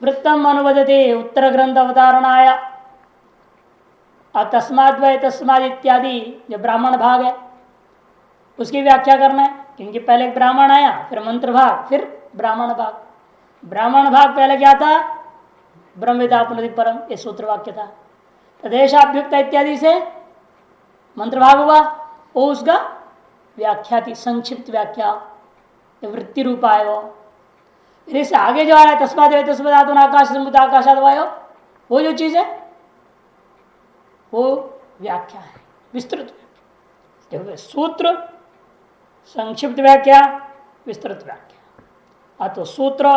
वृत्तम अनुवदते उत्तर ग्रंथ अवतारणाया। अब तस्माद् वै तस्माद् इत्यादि जो ब्राह्मण भाग है उसकी व्याख्या करना है, क्योंकि पहले ब्राह्मण आया, फिर मंत्र भाग, फिर ब्राह्मण भाग। ब्राह्मण भाग पहले क्या था? ब्रह्मविदाप्नोति परम, ये सूत्र वाक्य था। तदेशाभ्युक्त इत्यादि से मंत्र भाग हुआ, वो उसका व्याख्या थी, संक्षिप्त व्याख्या, वृत्ति रूपा है वो। फिर इससे आगे जो आ रहा है तस्मात् वै तस्मात् आकाश समुद्र आकाशाद वायो, वो जो चीज है वो व्याख्या है, विस्तृत व्याख्या। सूत्र, संक्षिप्त व्याख्या, विस्तृत व्याख्या, तो सूत्र,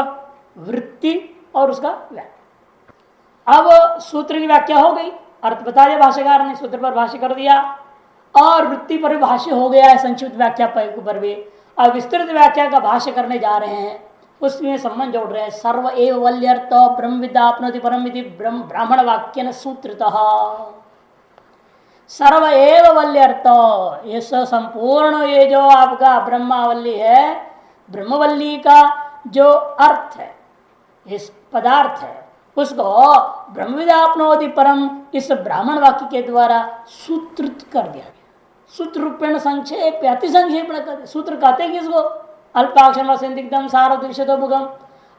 वृत्ति और उसका व्याख्या। अब सूत्र की व्याख्या हो गई, अर्थ बता दिया भाष्यकार ने, सूत्र पर भाष्य कर दिया, और वृत्ति पर भाष्य हो गया है, संक्षिप्त व्याख्या पर भी। अब विस्तृत व्याख्या का भाष्य करने जा रहे हैं, उसमें संबंध जोड़ रहे हैं। सर्व एव वल्यर्थ ब्रह्मविदाप्नोति परम इति ब्राह्मण वाक्यन सूत्रतः। सर्व एव वल्यर्थ, ये संपूर्ण ये जो आपका ब्रह्मावल्ली है, ब्रह्मवल्ली का जो अर्थ है, इस पदार्थ है, उसको ब्रह्मविदाप्नोति परम इस ब्राह्मण वाक्य के द्वारा सूत्रित कर दिया गया। सूत्र रूपेण संक्षेप, अति संक्षेप कर, सूत्र कहते हैं किसको? अल्पाक्षर संदिग्धम सारदृश्यतो मुखम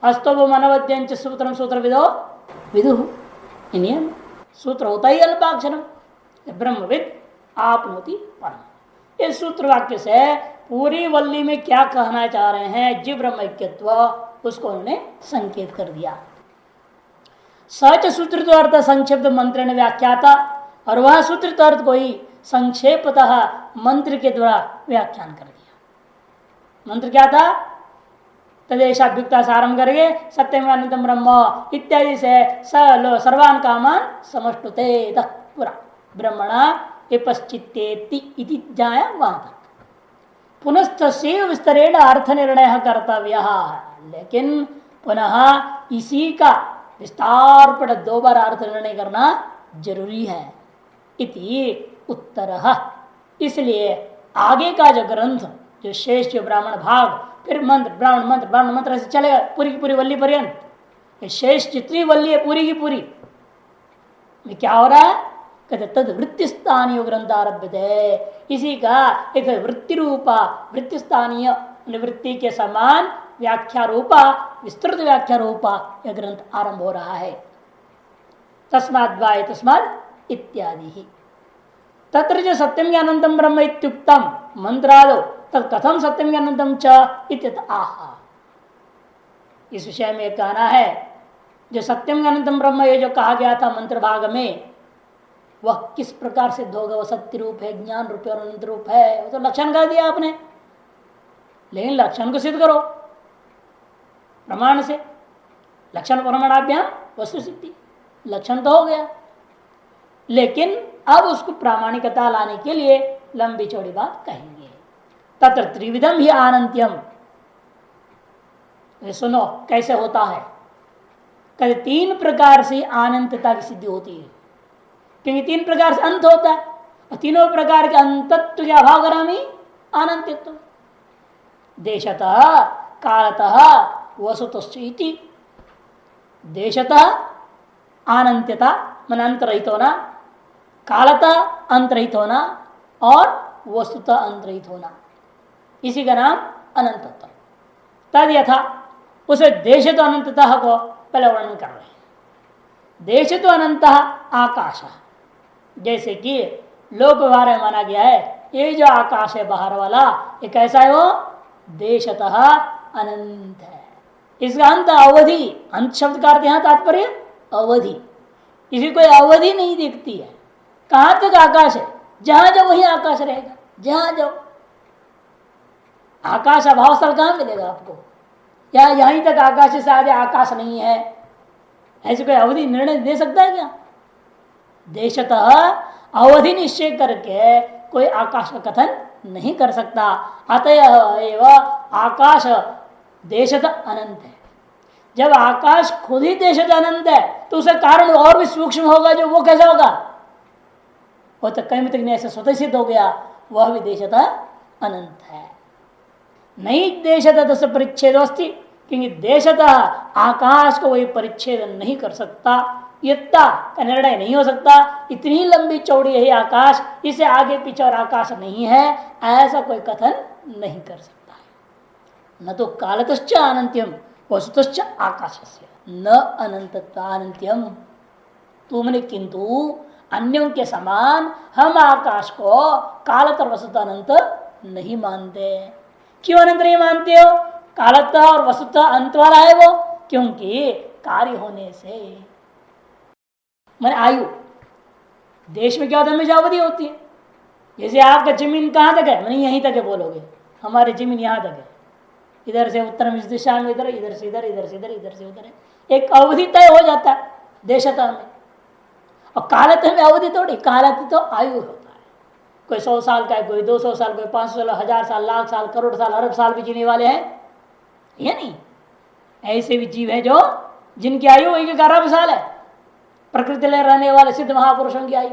अस्तो मनवद्यं च सूत्रम सूत्र विदो विदु। सूत्र होता ही अल्पाक्षर, ब्रह्मविद आपनोति परम। इस सूत्र वाक्य से पूरी वल्ली में क्या कहना चाह रहे हैं, जीव ब्रह्मैक्यत्व, उसको उन्होंने संकेत कर दिया। सच सूत्रित अर्थ संक्षिप्त मंत्र ने व्याख्याता, और वह सूत्रित अर्थ को ही संक्षेपतः मंत्र के द्वारा व्याख्यान कर दिया। मंत्र क्या था? तदेशाभ्युक्ता से आरंभ करके सत्यम अनंतम ब्रह्म इत्यादि से सर्वान कामान समष्टुते तक पूरा ब्रह्मणा विपश्चित्तेति इति जाया वहां तक। पुनस्तस्यैव विस्तरेण अर्थ निर्णय कर्तव्य, लेकिन पुनः इसी का विस्तार पर दो बार अर्थ निर्णय करना जरूरी है। इति उत्तरः, इसलिए आगे का जो ग्रंथ, जो शेष जो ब्राह्मण भाग, फिर मंत्र, ब्राह्मण मंत्र से चलेगा पूरी की पूरी वल्ली पर्यंत। शेष जितनी वल्ली है पूरी की पूरी में क्या हो रहा है? कहते तद वृत्ति स्थानीय ग्रंथ आरभ्य थे, इसी का एक वृत्ति रूपा, वृत्ति स्थानीय निवृत्ति के समान व्याख्या रूपा, विस्तृत व्याख्या रूपा यह ग्रंथ आरंभ हो रहा है। तस्माद् वाय तस्माद् इत्यादि ही तत्र जो सत्यम ज्ञानंतम ब्रह्म इत्युक्तम मंत्रादो तत् कथम सत्यम ज्ञानंतम च इत्यत आहा। इस विषय में कहना है, जो सत्यम ज्ञानंतम ब्रह्म ये जो कहा गया था मंत्र भाग में, वह किस प्रकार सिद्ध होगा? वह सत्य रूप है, ज्ञान रूप है और अनंत रूप है। वो तो लक्षण कर दिया आपने, लेकिन लक्षण को सिद्ध करो प्रमाण से। लक्षण प्रमाणाभ्याम वस्तु सिद्धि, लक्षण तो हो गया, लेकिन अब उसको प्रामाणिकता लाने के लिए लंबी चौड़ी बात कहेंगे। तत्र त्रिविधम ही आनंत्यम, सुनो कैसे होता है। कहते तीन प्रकार से अनंतता की सिद्धि होती है, क्योंकि तीन प्रकार से अंत होता है, और तीनों प्रकार के अंतत्व के अभावग्रामी अनंतित्व। देशतः कालतः वसुतश्चैति। देशतः अनंत्यता मन अंतरहित होना, कालतः अंतरहित होना, और वस्तुतः अंतरहित होना, इसी का नाम अनंतत्व। तद यथा उसे देश तो अनंतता को पहले वर्णन कर रहे हैं। देश तो अनंत आकाश, जैसे कि लोक व्यवहार में माना गया है, ये जो आकाश है बाहर वाला, ये कैसा है? वो देशतः अनंत है। इसका अंत अवधि, अंत शब्द का अर्थ यहां तात्पर्य अवधि, इसी कोई अवधि नहीं दिखती है। कहां तक आकाश है? जहां जाओ वही आकाश रहेगा, जहां जाओ। आकाश अभाव स्थल कहां मिलेगा आपको? या यहीं तक आकाश से आगे आकाश नहीं है, ऐसे कोई अवधि निर्णय दे सकता है क्या? देशतः अवधि निश्चय करके कोई आकाश का कथन नहीं कर सकता। अतः एवं आकाश देशतः अनंत है। जब आकाश खुद ही देशतः अनंत है, तो उसका कारण और भी सूक्ष्म होगा, जो वो कैसा होगा? वो तो कहीं तक नहीं, ऐसा स्वतः सिद्ध हो गया, वह भी देशतः अनंत है। नहीं देशतः परिच्छेद अस्ति क्योंकि देशतः आकाश को वही परिच्छेद नहीं कर सकता, इतना का निर्णय नहीं हो सकता। इतनी लंबी चौड़ी है आकाश, इसे आगे पीछे और आकाश नहीं है, ऐसा कोई कथन नहीं कर सकता है। न तो कालतश्च अनंत्यम वस्तुश्च आकाशस्य न अनंतत्वानंत्यम। तुमने किंतु अन्यों के समान हम आकाश को कालत और वस्तुतः अनंत नहीं मानते। क्यों अनंत नहीं मानते हो? कालतः और वस्तुतः अंत वाला है वो, क्योंकि कार्य होने से। मैंने आयु देश में क्या होता है, हमेशा अवधि होती है। जैसे आपका जमीन कहाँ तक है, मैंने यहीं तक है बोलोगे, हमारी जमीन यहाँ तक है, इधर से उत्तर में इस दिशा में इधर, इधर से इधर, इधर से इधर, इधर से उधर है, एक अवधि तय हो जाता है देशतः में। और कालतः में अवधि थोड़ी, कालतः तो आयु होता है। कोई 100 साल का है, कोई 200 साल, कोई 500 साल, 1000 साल, लाख साल, करोड़ साल, अरब साल भी जीने वाले हैं, ये नहीं। ऐसे भी जीव है जो जिनकी आयु 1 अरब साल है, प्रकृति में रहने वाले सिद्ध महापुरुषों की आयु।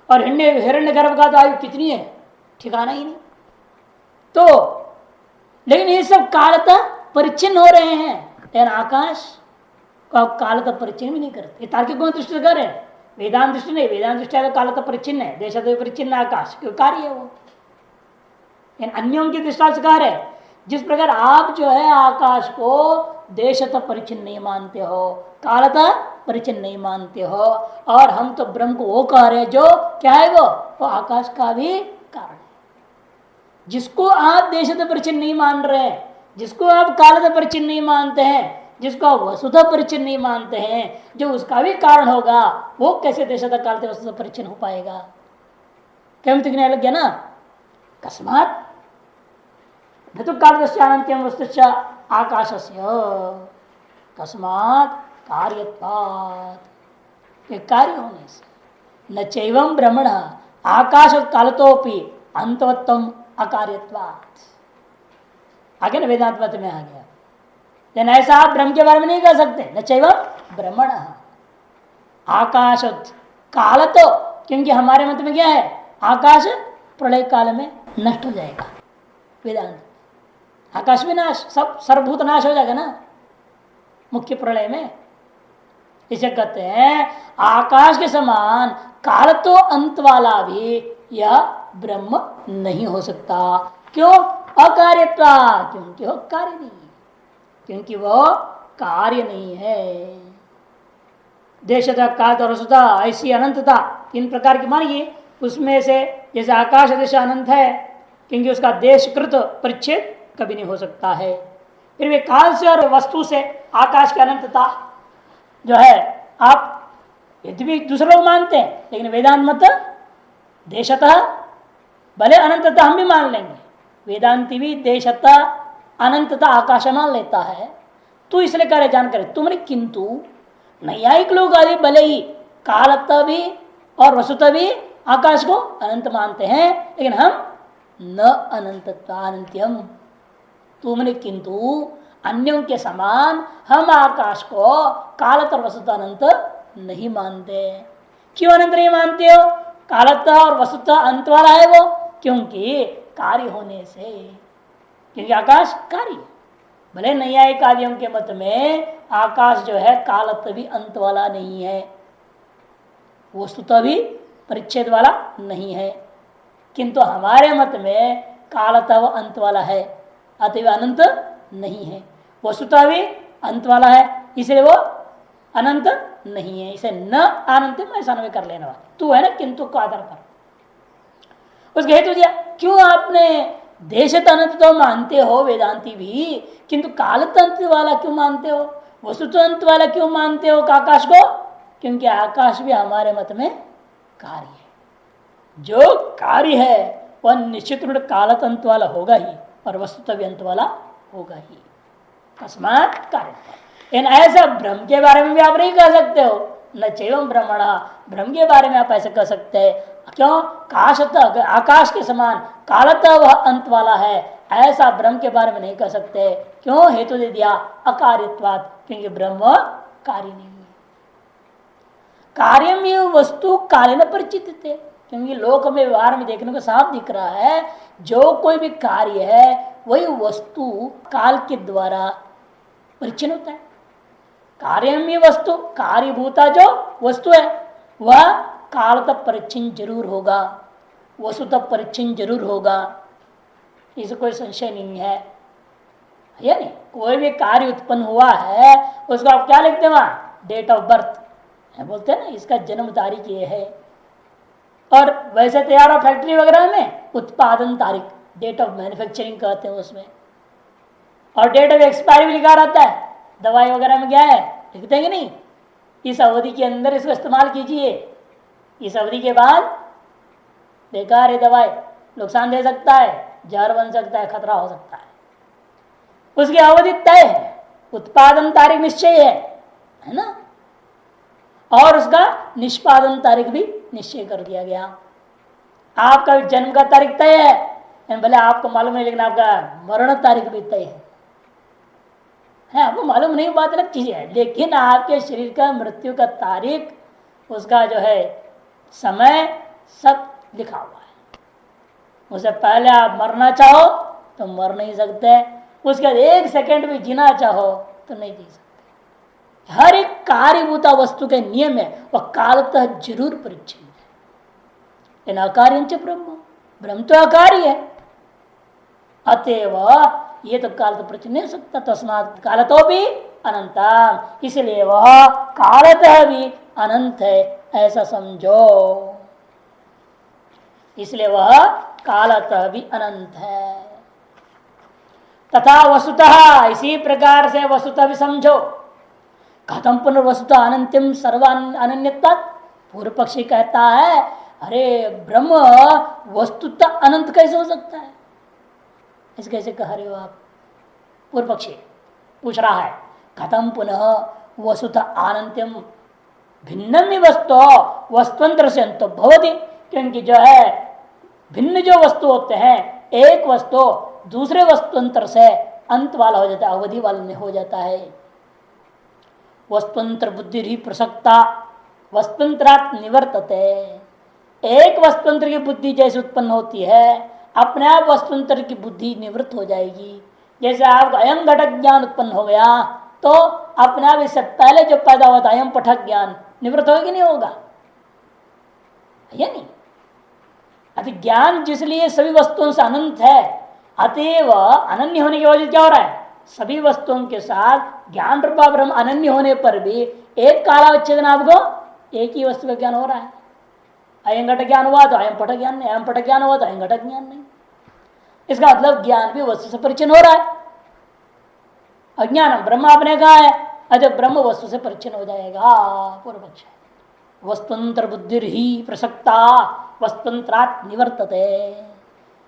और हिरण्य गर्भ का तो आयु कितनी है, ठिकाना ही नहीं। तो लेकिन ये सब कालतः परिच्छिन्न हो रहे हैं, लेकिन आकाश को आप कालतः परिच्छिन्न भी नहीं करते। तार्किक दृष्टि कर रहे हैं, वेदांत दृष्टि नहीं। वेदांत दृष्टि तो कालतः परिच्छिन्न है, देशतः परिच्छिन्न आकाश क्यों कार्य है वो। अन्यों की दृष्टि से कह रहे, जिस प्रकार आप जो है आकाश को देशतः परिच्छिन्न नहीं मानते हो, कालतः परिच्छिन्न नहीं मानते हो, और हम तो ब्रह्म को वो कह रहे जो क्या है वो आकाश का भी कारण है। जिसको आप देशतः परिच्छिन्न नहीं मान रहे हैं, जिसको आप कालतः परिच्छिन्न नहीं मानते हैं, जिसको आप वस्तुतः परिच्छिन्न नहीं मानते हैं, जो उसका भी कारण होगा, वो कैसे देशतः कालतः वस्तुतः परिच्छिन्न हो पाएगा? क्या दिखने लग गया ना? कस्मात न तो कालतश्चानंत्यम वस्तुश्च आकाशस्य कस्मात कार्यत्वात्, कार्य होने से। न चैवं ब्रह्मण आकाश कालतोपि अंतवत्तम अकार्यत्वात्। आगे ना वेदांत मत में आ गया, लेकिन ऐसा आप ब्रह्म के बारे में नहीं कह सकते। न चैवं ब्रह्मण आकाश कालतो, क्योंकि हमारे मत में क्या है, आकाश प्रलय काल में नष्ट हो जाएगा। वेदांत आकाश में नाश, सब सर्वभूत नाश हो जाएगा ना मुख्य प्रलय में। इसे कहते हैं आकाश के समान काल तो अंत वाला भी यह ब्रह्म नहीं हो सकता। क्यों? अकार्यता, क्योंकि वो कार्य नहीं, क्योंकि वो कार्य नहीं है। देशता काल और रसता ऐसी अनंतता तीन प्रकार की मानिए, उसमें से जैसे आकाश देश अनंत है, क्योंकि उसका देशकृत परिच्छेद कभी नहीं हो सकता है। फिर वे काल से और वस्तु से आकाश की अनंतता जो है, आप यदि भी दूसरे लोग मानते हैं, लेकिन वेदांत मत देशतः भले अनंतता हम भी मान लेंगे, वेदांति भी देशतः अनंतता आकाश मान लेता है। तो इसलिए करे जानकर तुमने, किंतु नैयायिक लोग आदि भले ही कालतः भी और वस्तुतः भी आकाश को अनंत मानते हैं, लेकिन हम न अनंतत्वानंत्यम। तुमने किंतु अन्यों के समान हम आकाश को कालतः और वस्तुतः अनंत नहीं मानते। क्यों अनंत नहीं मानते हो? कालतः और वस्तुतः अंत वाला है वो, क्योंकि कार्य होने से। क्योंकि आकाश कार्य, भले नैयायिक आदियों के मत में आकाश जो है कालतः भी अंत वाला नहीं है, वस्तुतः भी परिच्छेद वाला नहीं है, किंतु हमारे मत में कालतः व अंत वाला है, अतएव अनंत नहीं है। वस्तुतः भी अंत वाला है, इसलिए वो अनंत नहीं है। इसे न अनंत में ऐसा नहीं कर लेना, तू है ना किंतु को आधार पर उसके हेतु दिया। क्यों आपने देशत अनंत तो मानते हो वेदांती भी, किंतु कालत अंत वाला क्यों मानते हो, वस्तुत अंत वाला क्यों मानते हो आकाश को? क्योंकि आकाश भी हमारे मत में कार्य है। जो कार्य है वह निश्चित रूप कालत अंत वाला होगा ही, और वस्तुतः भी अंत वाला होगा ही। कस्मात कार्य, इन ऐसा ब्रह्म के बारे में भी आप नहीं कह सकते हो। न चैवं ब्रह्मण, ब्रह्म के बारे में आप ऐसे कह सकते हैं। क्यों? काशतः आकाश के समान कालतः वह अंत वाला है, ऐसा ब्रह्म के बारे में नहीं कह सकते। क्यों? हेतु दे दिया अकार्यत्वात्, क्योंकि ब्रह्म कार्य नहीं है। कार्यम ये वस्तु कार्य न परिचित थे, क्योंकि लोक में व्यवहार में देखने को साफ दिख रहा है, जो कोई भी कार्य है वही वस्तु काल के द्वारा परिच्छिन्न होता है। कार्यमी वस्तु, कार्यभूता जो वस्तु है वह काल तक परिच्छिन्न जरूर होगा, वस्तु तक परिच्छिन्न जरूर होगा, इसे कोई संशय नहीं है। या नहीं, कोई भी कार्य उत्पन्न हुआ है उसको आप क्या लिखते हैं वहां, डेट ऑफ बर्थ बोलते हैं ना, इसका जन्म तारीख ये है। और वैसे तैयार हो फैक्ट्री वगैरह में उत्पादन तारीख, डेट ऑफ मैन्युफैक्चरिंग कहते हैं उसमें। और डेट ऑफ एक्सपायरी भी लिखा रहता है, दवाई वगैरह में क्या है लिखते हैं कि नहीं, इस अवधि के अंदर इसको इस्तेमाल कीजिए, इस अवधि के बाद बेकार है दवाई, नुकसान दे सकता है, जहर बन सकता है, खतरा हो सकता है। उसकी अवधि तय है, उत्पादन तारीख निश्चय है ना, और उसका निष्पादन तारीख भी निश्चय कर दिया गया। आपका जन्म का तारीख तय है, भले आपको मालूम नहीं, लेकिन आपका मरण तारीख भी तय है, आपको मालूम नहीं, बात अलग चीज है, लेकिन आपके शरीर का मृत्यु का तारीख, उसका जो है समय सब लिखा हुआ है। उससे पहले आप मरना चाहो तो मर नहीं सकते, उसके बाद एक सेकंड भी जीना चाहो तो नहीं जी सकते। हर एक कार्यभूता वस्तु के नियम है, वह कालतः जरूर परिच्छिन्न है। इन अकार्य ब्रह्म, ब्रह्म तो अकार्य है, अतएव ये तो काल तो परिच्छिन्न नहीं हो सकता, तस्मात् कालतो भी अनंता, इसलिए वह कालतः भी अनंत है, ऐसा समझो। इसलिए वह कालतः भी अनंत है। तथा वस्तुतः, इसी प्रकार से वस्तुतः भी समझो। कथम पुनर्वस्तुतः अनंत्यम सर्व अनन्यता, पूर्व पक्षी कहता है अरे ब्रह्म वस्तुतः अनंत कैसे हो सकता है, इस कैसे कह रहे हो आप। पूर्व पक्षी पूछ रहा है कथम पुनः वस्तुतः अनंत्यम भिन्नम वस्तु वस्तुअंतर से अंत भवति, क्योंकि जो है भिन्न जो वस्तु होते हैं, एक वस्तु दूसरे वस्तुअंतर से अंत वाला हो जाता है, अवधि वाला में हो जाता है। वस्तुअंतर बुद्धि ही प्रसक्ता वस्तुअंतरात् निवर्तते, एक वस्तुअंतर की बुद्धि जैसे उत्पन्न होती है, अपने आप वस्तुअंतर की बुद्धि निवृत्त हो जाएगी। जैसे आपका अयम घटक ज्ञान उत्पन्न हो गया तो अपने आप इससे पहले जो पैदा हुआ था अयम पठक ज्ञान निवृत्त होगा कि नहीं होगा, या नहीं। अति ज्ञान जिसलिए सभी वस्तुओं से अनंत है, अतएव अनन्य होने की वजह क्या हो रहा है, सभी वस्तुओं के साथ ज्ञान रूपा ब्रह्म अनन्य होने पर भी एक कालावच्छेदन आपको एक ही वस्तु का ज्ञान हो रहा है। अयम घटक ज्ञान हुआ तो अयम पठक ज्ञान नहीं, अयम पठक ज्ञान हुआ तो अयम घटक ज्ञान नहीं। इसका मतलब ज्ञान भी वस्तु से परिचिन हो रहा है। अज्ञान ब्रह्म आपने कहा है, अतः ब्रह्म वस्तु से परिचिन हो जाएगा। पूर्व पक्ष वस्तुंतर बुद्धि ही प्रसक्ता वस्तुंतरात् निवर्तते,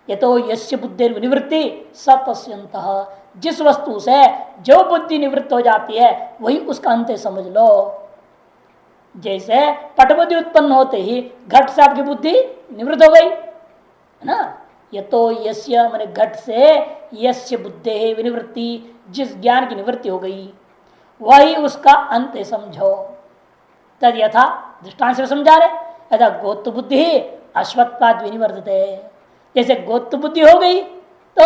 ये तो यस्य बुद्धि निवृत्ति स तस्यन्तः, जिस वस्तु से जो बुद्धि निवृत्त हो जाती है वही उसका अंत समझ लो। जैसे पटबुद्धि उत्पन्न होते ही घट से आपकी बुद्धि निवृत्त हो गई है ना, ये तो यस्य मैंने घट से यस्य बुद्धि विनिवृत्ति, जिस ज्ञान की निवृत्ति हो गई वही उसका अंत समझो। तद यथा दृष्टांत से समझा रहे, यथा गोत्व बुद्धि अश्वत्थात् विनिवर्तते, जैसे गोत्व बुद्धि हो गई तो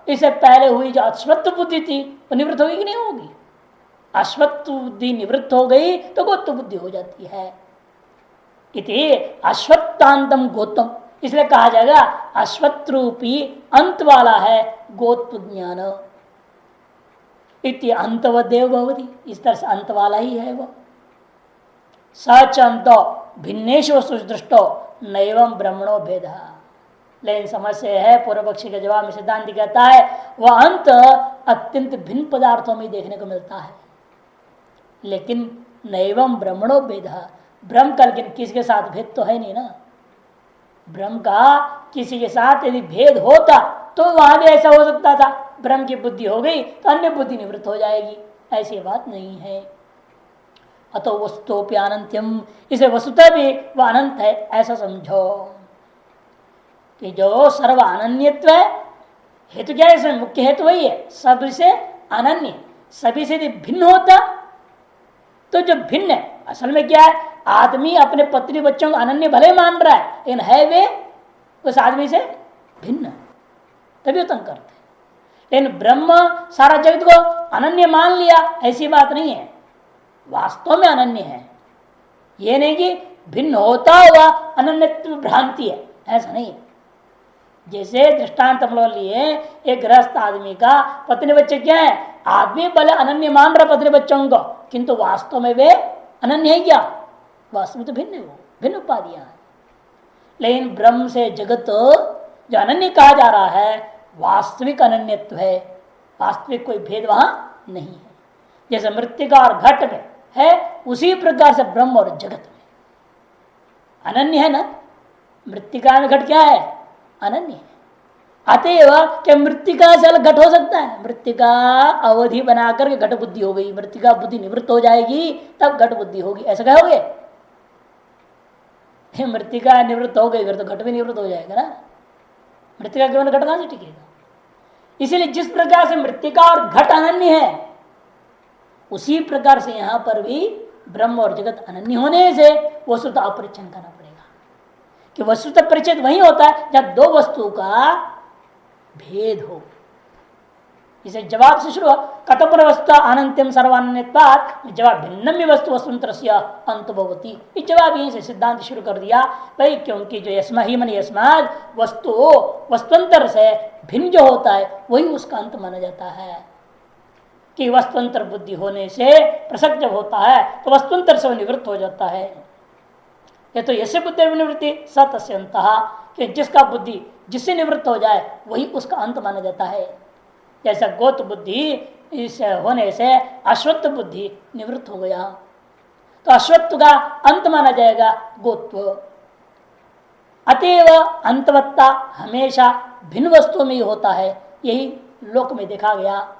इससे पहले हुई जो अश्वत्थ बुद्धि थी वो निवृत्त होगी कि नहीं होगी। अश्वत्थ बुद्धि निवृत्त हो गई तो गोत्व बुद्धि हो जाती है। इति अश्वत्थांतम गोत्वम, इसलिए कहा जाएगा अश्वत्थ रूपी अंत वाला है गोत्व ज्ञान। इति अंतवदेव भवति, इस तरह से अंत वाला ही है वो। सच अंतो भिन्नेषु वस्तु दृष्टो नैवं ब्रह्मणो भेद। लेकिन समस्या है, पूर्व पक्षी के जवाब में सिद्धांत कहता है वह अंत अत्यंत भिन्न पदार्थों में देखने को मिलता है, लेकिन नैवं ब्रह्मणो भेद, ब्रह्म का लेकिन किसी के साथ भेद तो है नहीं ना। ब्रह्म का किसी के साथ यदि भेद होता तो वहां भी ऐसा हो सकता था, ब्रह्म की बुद्धि हो गई तो अन्य बुद्धि निवृत्त हो जाएगी, ऐसी बात नहीं है। अतो वस्तुपि अनंत्यम, इसे वस्तुतः भी वह अनंत है ऐसा समझो। कि जो सर्व अनन्यत्व है, हेतु क्या है इसमें, मुख्य हेतु वही है, सब से अनन्य, सभी से यदि भिन्न होता तो जो भिन्न है असल में क्या है, आदमी अपने पत्नी बच्चों को अनन्य भले मान रहा है लेकिन है वे उस आदमी से भिन्न, तभी वो तंग करते हैं। लेकिन ब्रह्म सारा जगत को अनन्य मान लिया, ऐसी बात नहीं है। वास्तव में अनन्य है, ये नहीं कि भिन्न होता हुआ अनन्यत्व भ्रांति है, ऐसा नहीं है। जैसे दृष्टांत हम लोग लिए, एक गृहस्थ आदमी का पत्नी बच्चे क्या है, आदमी भले अनन्य मान रहा पत्नी बच्चों को, किंतु वास्तव में वे अनन्य है क्या? वास्तव में तो भिन्न है, वो भिन्न उपाधियां है। लेकिन ब्रह्म से जगत जो अनन्य कहा जा रहा है, वास्तविक अनन्यत्व है, वास्तविक कोई भेद वहां नहीं है। जैसे मृत्तिका और घट में है, उसी प्रकार से ब्रह्म और जगत में अनन्य है ना। मृत्तिका में घट क्या है? अनन्य है। अतएव क्या मृत्तिका से अलग घट हो सकता है? मृत्तिका अवधि बनाकर के घट बुद्धि हो गई, मृत्तिका बुद्धि निवृत्त हो जाएगी तब घट बुद्धि होगी, ऐसा कहोगे? मृत्तिका निवृत्त हो गई फिर तो घट भी निवृत्त हो जाएगा ना। मृत्तिका के बिना घट कहां से टिकेगा? इसीलिए जिस प्रकार से मृत्तिका और घट अनन्य है, उसी प्रकार से यहां पर भी ब्रह्म और जगत अनन्य होने से वस्तुतः अपरिच्छन करना पड़ेगा। कि वस्तुतः परिच्छेद वही होता है जब दो वस्तु का भेद हो। इसे जवाब से शुरू, कतपुर वस्तु अनंत्यम सर्वान्यत्वात्, जवाब भिन्नम वस्तु वस्तुंतरस्य अंतभवति। इस जवाब यहीं से सिद्धांत शुरू कर दिया भाई, क्योंकि जो यस्मा ही मन यस्माद वस्तु वस्तुंतर से भिन्न जो होता है वही उसका अंत माना जाता है। कि वस्तुंतर बुद्धि होने से प्रसक्त जब होता है तो वस्तुंतर से निवृत्त हो जाता है। ये तो यसे बुद्धि निवृत्ति स तस्य अंतः, कि जिसका बुद्धि जिससे निवृत्त हो जाए वही उसका अंत माना जाता है। जैसा गोत बुद्धि इस होने से अश्वत्थ बुद्धि निवृत्त हो गया तो अश्वत्थ का अंत माना जाएगा गोत्व। अतएव अंतवत्ता हमेशा भिन्न वस्तुओं में ही होता है, यही लोक में देखा गया।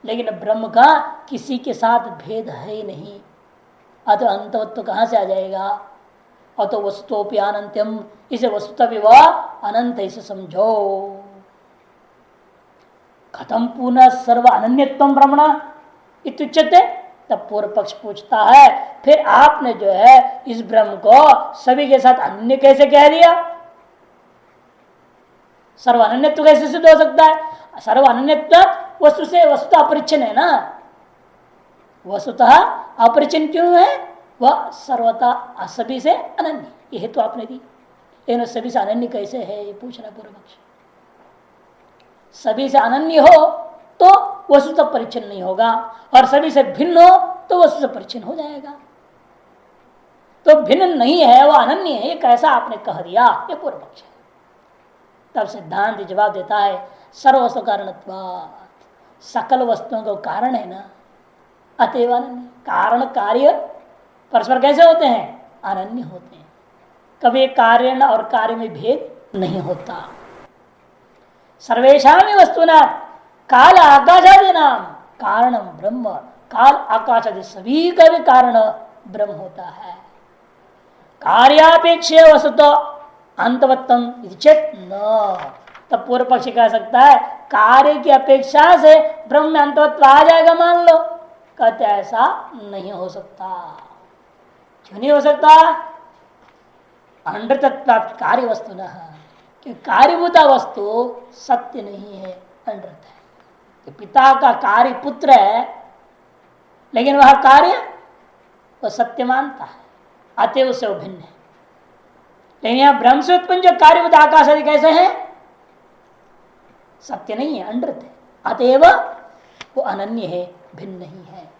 लेकिन ब्रह्म का किसी के साथ भेद है ही नहीं, अतः अंतवत्व कहां से आ जाएगा? अतो वस्तुपि अनंत्यम, इसे वस्तुतः भी वह अनंत इसे समझो। खत्म पुनः सर्व अनन्यत्व ब्रह्मण इत्युच्यते। तब पूर्व पक्ष पूछता है, फिर आपने जो है इस ब्रह्म को सभी के साथ अन्य कैसे कह दिया? सर्व अनन्यत्व कैसे सिद्ध हो सकता है? सर्व अनन्यत्व वस्तु से वस्तुतः अपरिच्छिन्न है ना। वस्तुतः अपरिच्छिन्न क्यों है? वह सर्वथा सभी से अनन्य, ये हेतु आपने दी। लेकिन सभी से अनन्य कैसे है, ये पूछ रहा पूर्व पक्ष। सभी से अनन्य हो तो वस्तुतः परिच्छिन्न नहीं होगा, और सभी से भिन्न हो तो वस्तु से परिच्छिन्न हो जाएगा। तो भिन्न नहीं है, वह अनन्य है, ये कैसा आपने कह दिया? ये पूर्व पक्ष है। तब सिद्धांत जवाब देता है, सर्व वस्तु कारणत्वात्, सकल वस्तुओं का कारण है ना, अतएव अनन्य। कारण कार्य परस्पर कैसे होते हैं? अनन्य होते हैं। कभी कार्य और कार्य में भेद नहीं होता। सर्वेशा में वस्तुना काल आकाशादि नाम कारणम ब्रह्म, काल आकाश आदि सभी का भी कारण ब्रह्म होता है। कार्यापेक्ष वस्तुतो अंतवत्तम चेत न, तब पूर्व पक्षी कह सकता है कार्य की अपेक्षा से ब्रह्म में अंतवत्व आ जाएगा मान लो। कहते ऐसा नहीं हो सकता। क्यों नहीं हो सकता? अनृतत्व कार्य वस्तु न, कार्यभूता वस्तु सत्य नहीं है, अनृत है। पिता का कार्य पुत्र है, लेकिन वह कार्य वो सत्य मानता है, अतएव उससे वो भिन्न है। लेकिन यहां ब्रह्म से उत्पन्न जो कार्यभूत आकाश आदि कैसे है? सत्य नहीं है, अनृत है, अतएव वो अनन्य है, भिन्न नहीं है।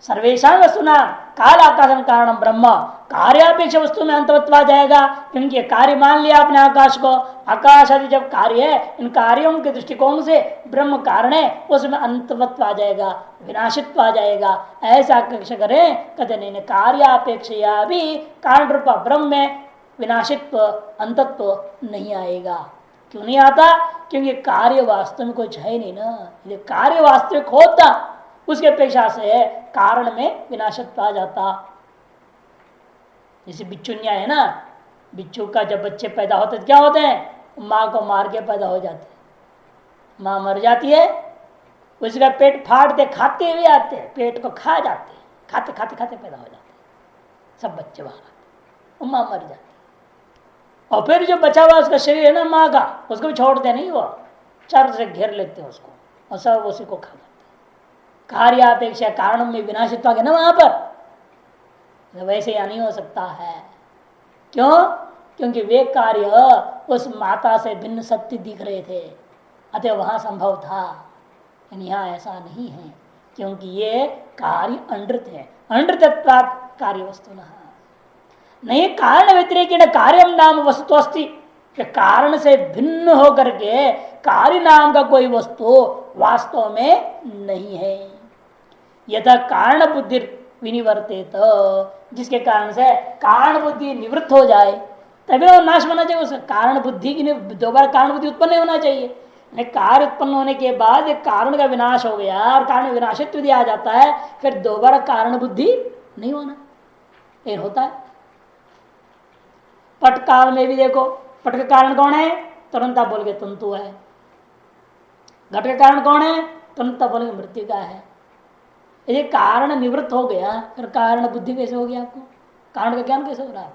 सर्वेशा वस्तुना काल आकाश कारण ब्रह्म, कार्यापेक्ष वस्तु में अंतवत्व आ जाएगा, क्योंकि कार्य मान लिया आपने आकाश को। आकाश आदि जब कार्य है, इन कार्यों के दृष्टिकोण से ब्रह्म कारण है, उसमें अंतवत्व आ जाएगा, विनाशित्व आ जाएगा। ऐसा कक्ष करें, कहते नहीं, कार्यापेक्षा भी कारण रूपा ब्रह्म में विनाशित्व अंतत्व नहीं आएगा। क्यों नहीं आता? क्योंकि कार्य वास्तव में कुछ है नहीं ना। यदि कार्य वास्तविक होता, उसके अपेक्षा से कारण में विनाशत्व आ जाता। जैसे बिच्छुनिया है ना, बिच्छू का जब बच्चे पैदा होते क्या होते हैं? माँ को मार के पैदा हो जाते, माँ मर जाती है, उसका पेट फाड़ते, खाते हुए आते, पेट को खा जाते, खाते खाते खाते पैदा हो जाते, सब बच्चे बाहर आते, माँ मर जाती। और फिर जो बचा हुआ उसका शरीर है ना माँ का, उसको भी छोड़ते नहीं, वो चारों से घेर लेते हैं उसको, और सब उसी को खा जाते। कार्यापेक्षा कारण में विनाशित्व है ना वहां पर, वैसे या नहीं हो सकता है। क्यों? क्योंकि वे कार्य उस माता से भिन्न सत्य दिख रहे थे, अतः वहां संभव था। यहाँ ऐसा नहीं है, क्योंकि ये कार्य अनृत है। अनृतत्वात् कार्य वस्तु नहीं, कारण व्यतिरेक कार्यम नाम वस्तु अस्ति। कारण से भिन्न होकर के कार्य नाम का कोई वस्तु वास्तव में नहीं है। यथा कारण बुद्धि विनिवर्तित, जिसके कारण से कारण बुद्धि निवृत्त हो जाए तभी वो नाश होना चाहिए। उसका कारण बुद्धि की दोबारा कारण बुद्धि उत्पन्न नहीं होना चाहिए। कार्य उत्पन्न होने के बाद एक कारण का विनाश हो गया और कारण विनाशित्व यदि आ जाता है, फिर दोबारा कारण बुद्धि नहीं होना। ये होता है पट काल में भी। देखो पट का कारण कौन है? तुरंत आप बोलोगे तंतु है। घट का कारण कौन है? तुरंत आप बोलोगे मृत्यु का है। यदि कारण निवृत्त हो गया फिर कारण बुद्धि कैसे हो गया? आपको कारण का ज्ञान कैसे हो रहा है?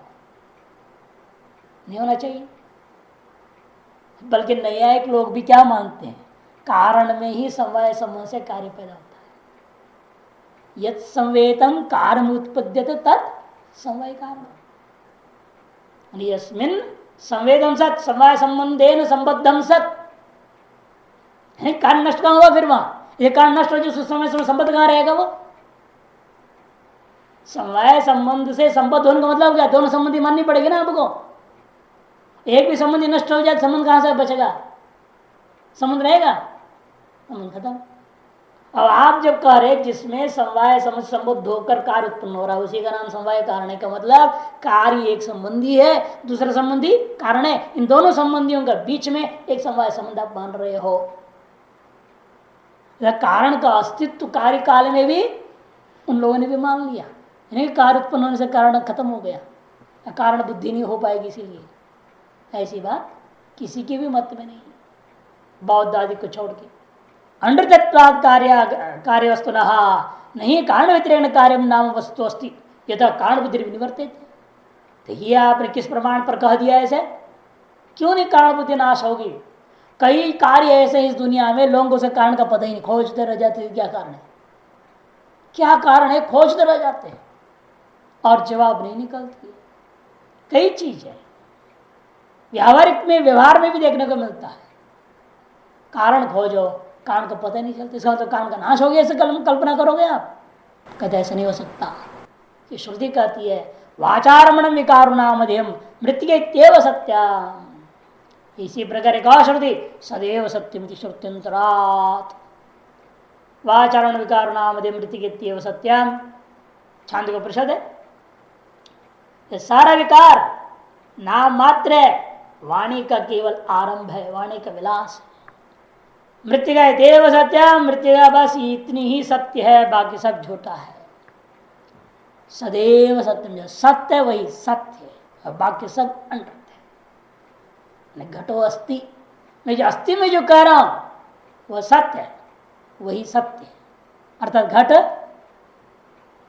नहीं होना चाहिए। बल्कि नैयायिक लोग भी क्या मानते हैं? कारण में ही समवाय संबंध से कार्य पैदा होता है। यत् संवेतम कारण उत्पद्यते तत् समवाय कारण। यस्मिन् संवेदम सत समवाय संबंधेन संबद्धम सत। कारण नष्ट कहां हुआ? फिर वहां ये कारण नष्ट हो जो समय समय संबद्ध कहां रहेगा? वो समवाय संबंध से संबद्ध होने का मतलब क्या? दोनों संबंधी माननी पड़ेगी ना आपको। एक भी संबंधी नष्ट हो जाए संबंध कहां से बचेगा? संबंध रहेगा? संबंध खत्म। अब आप जब कह रहे जिसमें समवाय संबद्ध होकर कार्य उत्पन्न हो रहा है उसी का नाम समवाय कारण है, का मतलब कार्य एक संबंधी है, दूसरा संबंधी कारण है। इन दोनों संबंधियों के बीच में एक समवाय संबंध आप मान रहे हो। कारण का अस्तित्व कार्य काल में भी उन लोगों ने भी मान लिया। यानी कार्य उत्पन्न होने से कारण खत्म हो गया, कारण बुद्धि नहीं हो पाएगी। इसीलिए ऐसी बात किसी के भी मत में नहीं, बौद्ध आदि को छोड़ के। अनृतत्वात् कार्य वस्तु नहीं कारण व्यतिरेक कार्य नाम वस्तु अस्ति यथा कारण बुद्धि निवर्तित। तो ये आपने किस प्रमाण पर कह दिया ऐसे? क्यों नहीं कारण बुद्धि नाश होगी? कई कार्य ऐसे इस दुनिया में लोगों को से कारण का पता ही नहीं, खोजते रह जाते क्या कारण है, क्या कारण है, खोजते रह जाते हैं और जवाब नहीं निकलती। कई चीज है व्यावहारिक में, व्यवहार में भी देखने को मिलता है। कारण खोजो, कारण का पता नहीं चलता, इसका मतलब कारण का नाश हो गया ऐसे कल्पना करोगे आप? कहते ऐसा नहीं हो सकता। कि श्रुति कहती है वाचारमण विकारुणामध्यम मृत्यु सत्या। इसी प्रकार एक श्रुति सदैव सत्यम श्रुत्यंतरात् वाचारण विकारुणामध्यम मृत्यु सत्यम। छांदोग्य उपनिषद है। ये सारा विकार नाम मात्र है, वाणी का केवल आरंभ है, वाणी का विलास है। मृत्यु का देव सत्य, मृत्यु का बस इतनी ही सत्य है, बाकी सब झूठा है। सदैव सत्यम, जो सत्य है वही सत्य है और बाकी सब अनृत है। घटो अस्थि, मैं जो अस्थि में जो कह रहा हूं वह सत्य है, वही सत्य है। अर्थात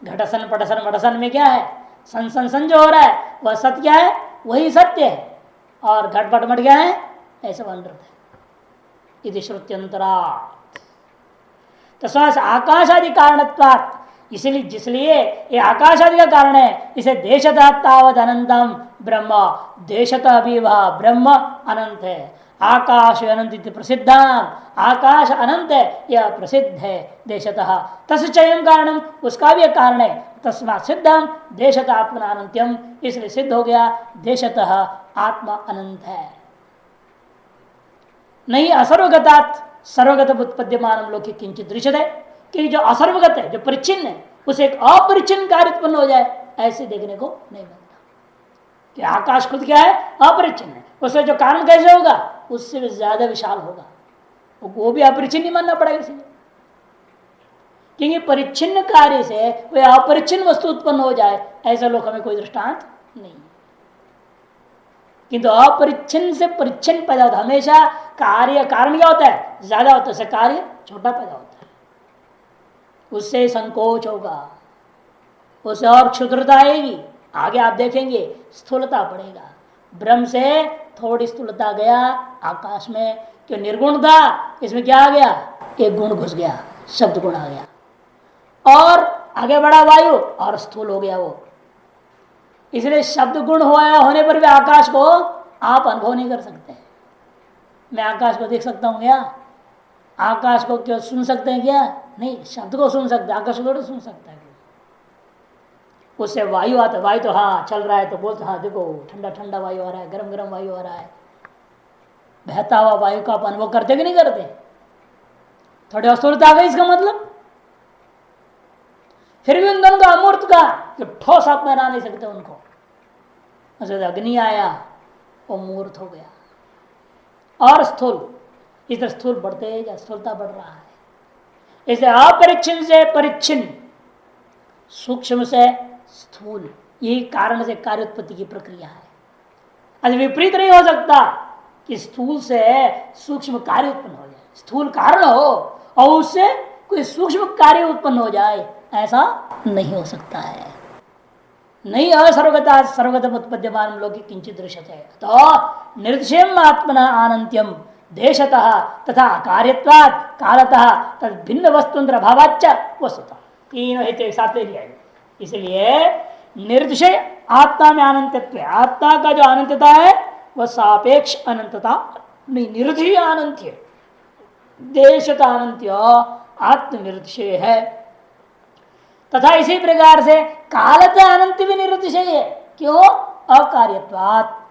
घटसन पटसन मटसन में क्या है? सन सन सन जो हो रहा है वह सत्य क्या है? वही सत्य है। और घट पट मट क्या है? ऐसा अनृत है। यदि श्रुत्यंतरा तस्मात् आकाश आदि कारणत्वात्, इसलिए जिसलिए ये आकाश आदि का कारण है, इसे देशतः तावत् अनंतम ब्रह्म, देशतः भी वह ब्रह्म अनंत है। आकाश अनंत प्रसिद्ध, आकाश अनंत है यह प्रसिद्ध है। देशतः तस्चयम कारणम, उसका भी एक कारण है। तस्मात् सिद्धम देशतः आत्मा अनंत्यम, इसलिए सिद्ध हो गया देशतः आत्मा अनंत है। नहीं असर्वगतात सर्वगत उत्पद्यमान लोग किंचित दृश्यते, कि जो असर्वगत है, जो परिचिन्न है, उसे एक अपरिचिन्न कार्य उत्पन्न हो जाए, ऐसे देखने को नहीं मिलता। कि आकाश खुद क्या है? अपरिचिन्न है, उससे जो कारण कैसे होगा? उससे भी ज्यादा विशाल होगा, वो भी अपरिचिन्न मानना पड़ेगा। इसलिए क्योंकि परिचिन्न कार्य से कोई अपरिचिन्न वस्तु उत्पन्न हो जाए, ऐसा लोग हमें कोई दृष्टांत नहीं। किंतु अपरिच्छिन्न से परिच्छिन्न पैदा होता है। हमेशा कार्य कारण क्या होता है? ज्यादा होता है, कार्य छोटा पैदा होता है। उससे संकोच होगा, उससे और क्षुद्रता आएगी। आगे आप देखेंगे स्थूलता पड़ेगा। ब्रह्म से थोड़ी स्थूलता गया आकाश में, क्यों? निर्गुण था, इसमें क्या आ गया? एक गुण घुस गया, शब्द गुण आ गया और आगे बढ़ा वायु और स्थूल हो गया वो। इसलिए शब्द गुण होने पर भी आकाश को आप अनुभव नहीं कर सकते। मैं आकाश को देख सकता हूं क्या? आकाश को क्यों सुन सकते हैं क्या? नहीं, शब्द को सुन सकते, आकाश को सुन सकता है। उससे वायु आता, वायु तो हाँ चल रहा है तो बोलते हाँ देखो ठंडा ठंडा वायु आ रहा है, गरम गरम वायु आ रहा है। बहता हुआ वायु का आप अनुभव करते कि नहीं करते? थोड़ी अस्थिरता आ गई इसका मतलब। फिर भी उन दोनों का अमूर्त का जो ठोस आप बना नहीं सकते उनको। अग्नि आया वो मूर्त हो गया। और स्थूल, इधर स्थूल बढ़ते या स्थूलता बढ़ रहा है। इसे अपरिच्छिन्न से परिच्छिन्न, सूक्ष्म से स्थूल, यही कारण से कार्योत्पत्ति की प्रक्रिया है। आज विपरीत नहीं हो सकता कि स्थूल से सूक्ष्म कार्य उत्पन्न हो जाए, स्थूल कारण हो और उससे कोई सूक्ष्म कार्य उत्पन्न हो जाए, ऐसा नहीं हो सकता है। नहीं असर्वगता सर्वगतम उत्पद्यमान लोग किंचित दृश्यते तो निर्दिशेम आत्मना आनंत्यम देशतः तथा कार्यत्वात् कालतः तद भिन्न वस्तुंतर अभावाच्च वस्तुतः, तीनों हेतु एक साथ ले लिया। इसलिए निर्दिशय आत्मा में अनंतत्व, आत्मा का जो अनंतता है वह सापेक्ष अनंतता नहीं, निर्दिशय अनंत्य, देशता अनंत्य आत्मनिर्दिशय है। तथा इसी प्रकार से कालतः अनंत भी निर्दिशय है। क्यों? अकार्यत्वात्।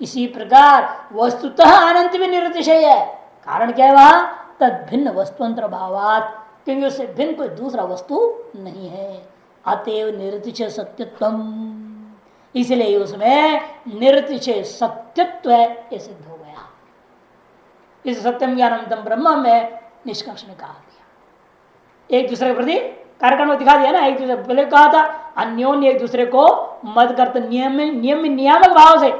इसी प्रकार वस्तुतः अनंत भी निर्दिशय है। कारण क्या है? वहां तद भिन्न वस्तुअंतर भावात, क्योंकि उससे भिन्न कोई दूसरा वस्तु नहीं है। अतएव निर्दिशय सत्यत्वम, इसलिए उसमें निर्दिशय सत्यत्व ये सिद्ध हो गया। इस सत्यम ज्ञानंतम ब्रह्म में निष्कर्ष ने कहा दिया। एक दूसरे के प्रति कार्यक्रम दिखा दिया ना। एक दूसरे पहले कहा था अन्योन्य एक दूसरे को मद करते नियामक भाव से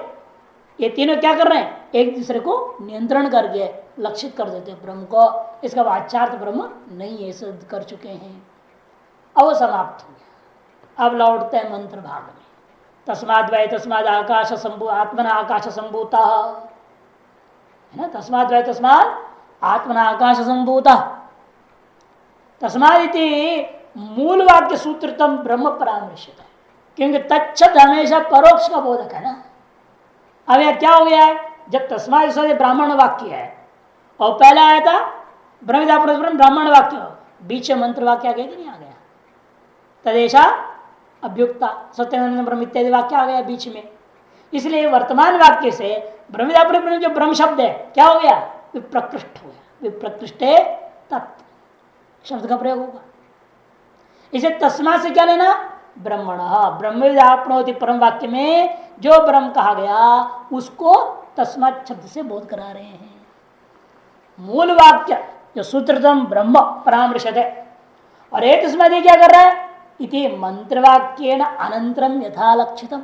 ये तीनों क्या कर रहे हैं? एक दूसरे को नियंत्रण करके लक्षित कर देते ब्रह्म को। इसका वाच्यार्थ ब्रह्म नहीं है, सिद्ध कर चुके हैं। अब वो समाप्त हो गया। अब लौटते हैं मंत्र भाग में। तस्माद् वै तस्माद् आकाश संभू आत्मना आकाश संभूता है ना। तस्माद् वै तस्माद् आत्मना आकाश संभूता। तस्माद् इति मूल वाक्य सूत्रतम ब्रह्म परामर्शित है, क्योंकि तच्छब्द हमेशा परोक्ष का बोधक है ना। अब यह क्या हो गया है? जब तस्माद् ब्राह्मण वाक्य है और पहला आया था ब्रह्म ब्राह्मण वाक्य, बीच में मंत्र वाक्य आ गया कि नहीं आ गया? तदेशा अभ्युक्ता सत्यानंद ब्रह्म इत्यादि वाक्य आ गया बीच में। इसलिए वर्तमान वाक्य से ब्रह्म जो ब्रह्म शब्द है क्या हो गया? विप्रकृष्ट हो गया। विप्रकृष्टे तत्व शब्द का प्रयोग होगा। इसे तस्मा से क्या लेना? ब्रह्मण ब्रह्मविदाप्नोति परम वाक्य में जो ब्रह्म कहा गया उसको तस्मात् शब्द से बोध करा रहे हैं। मूल वाक्य जो सूत्रतम ब्रह्म परामर्शत है और एक तस्मात् क्या कर रहा है? इति मंत्रवाक्येन अनंतरम यथा लक्षितम,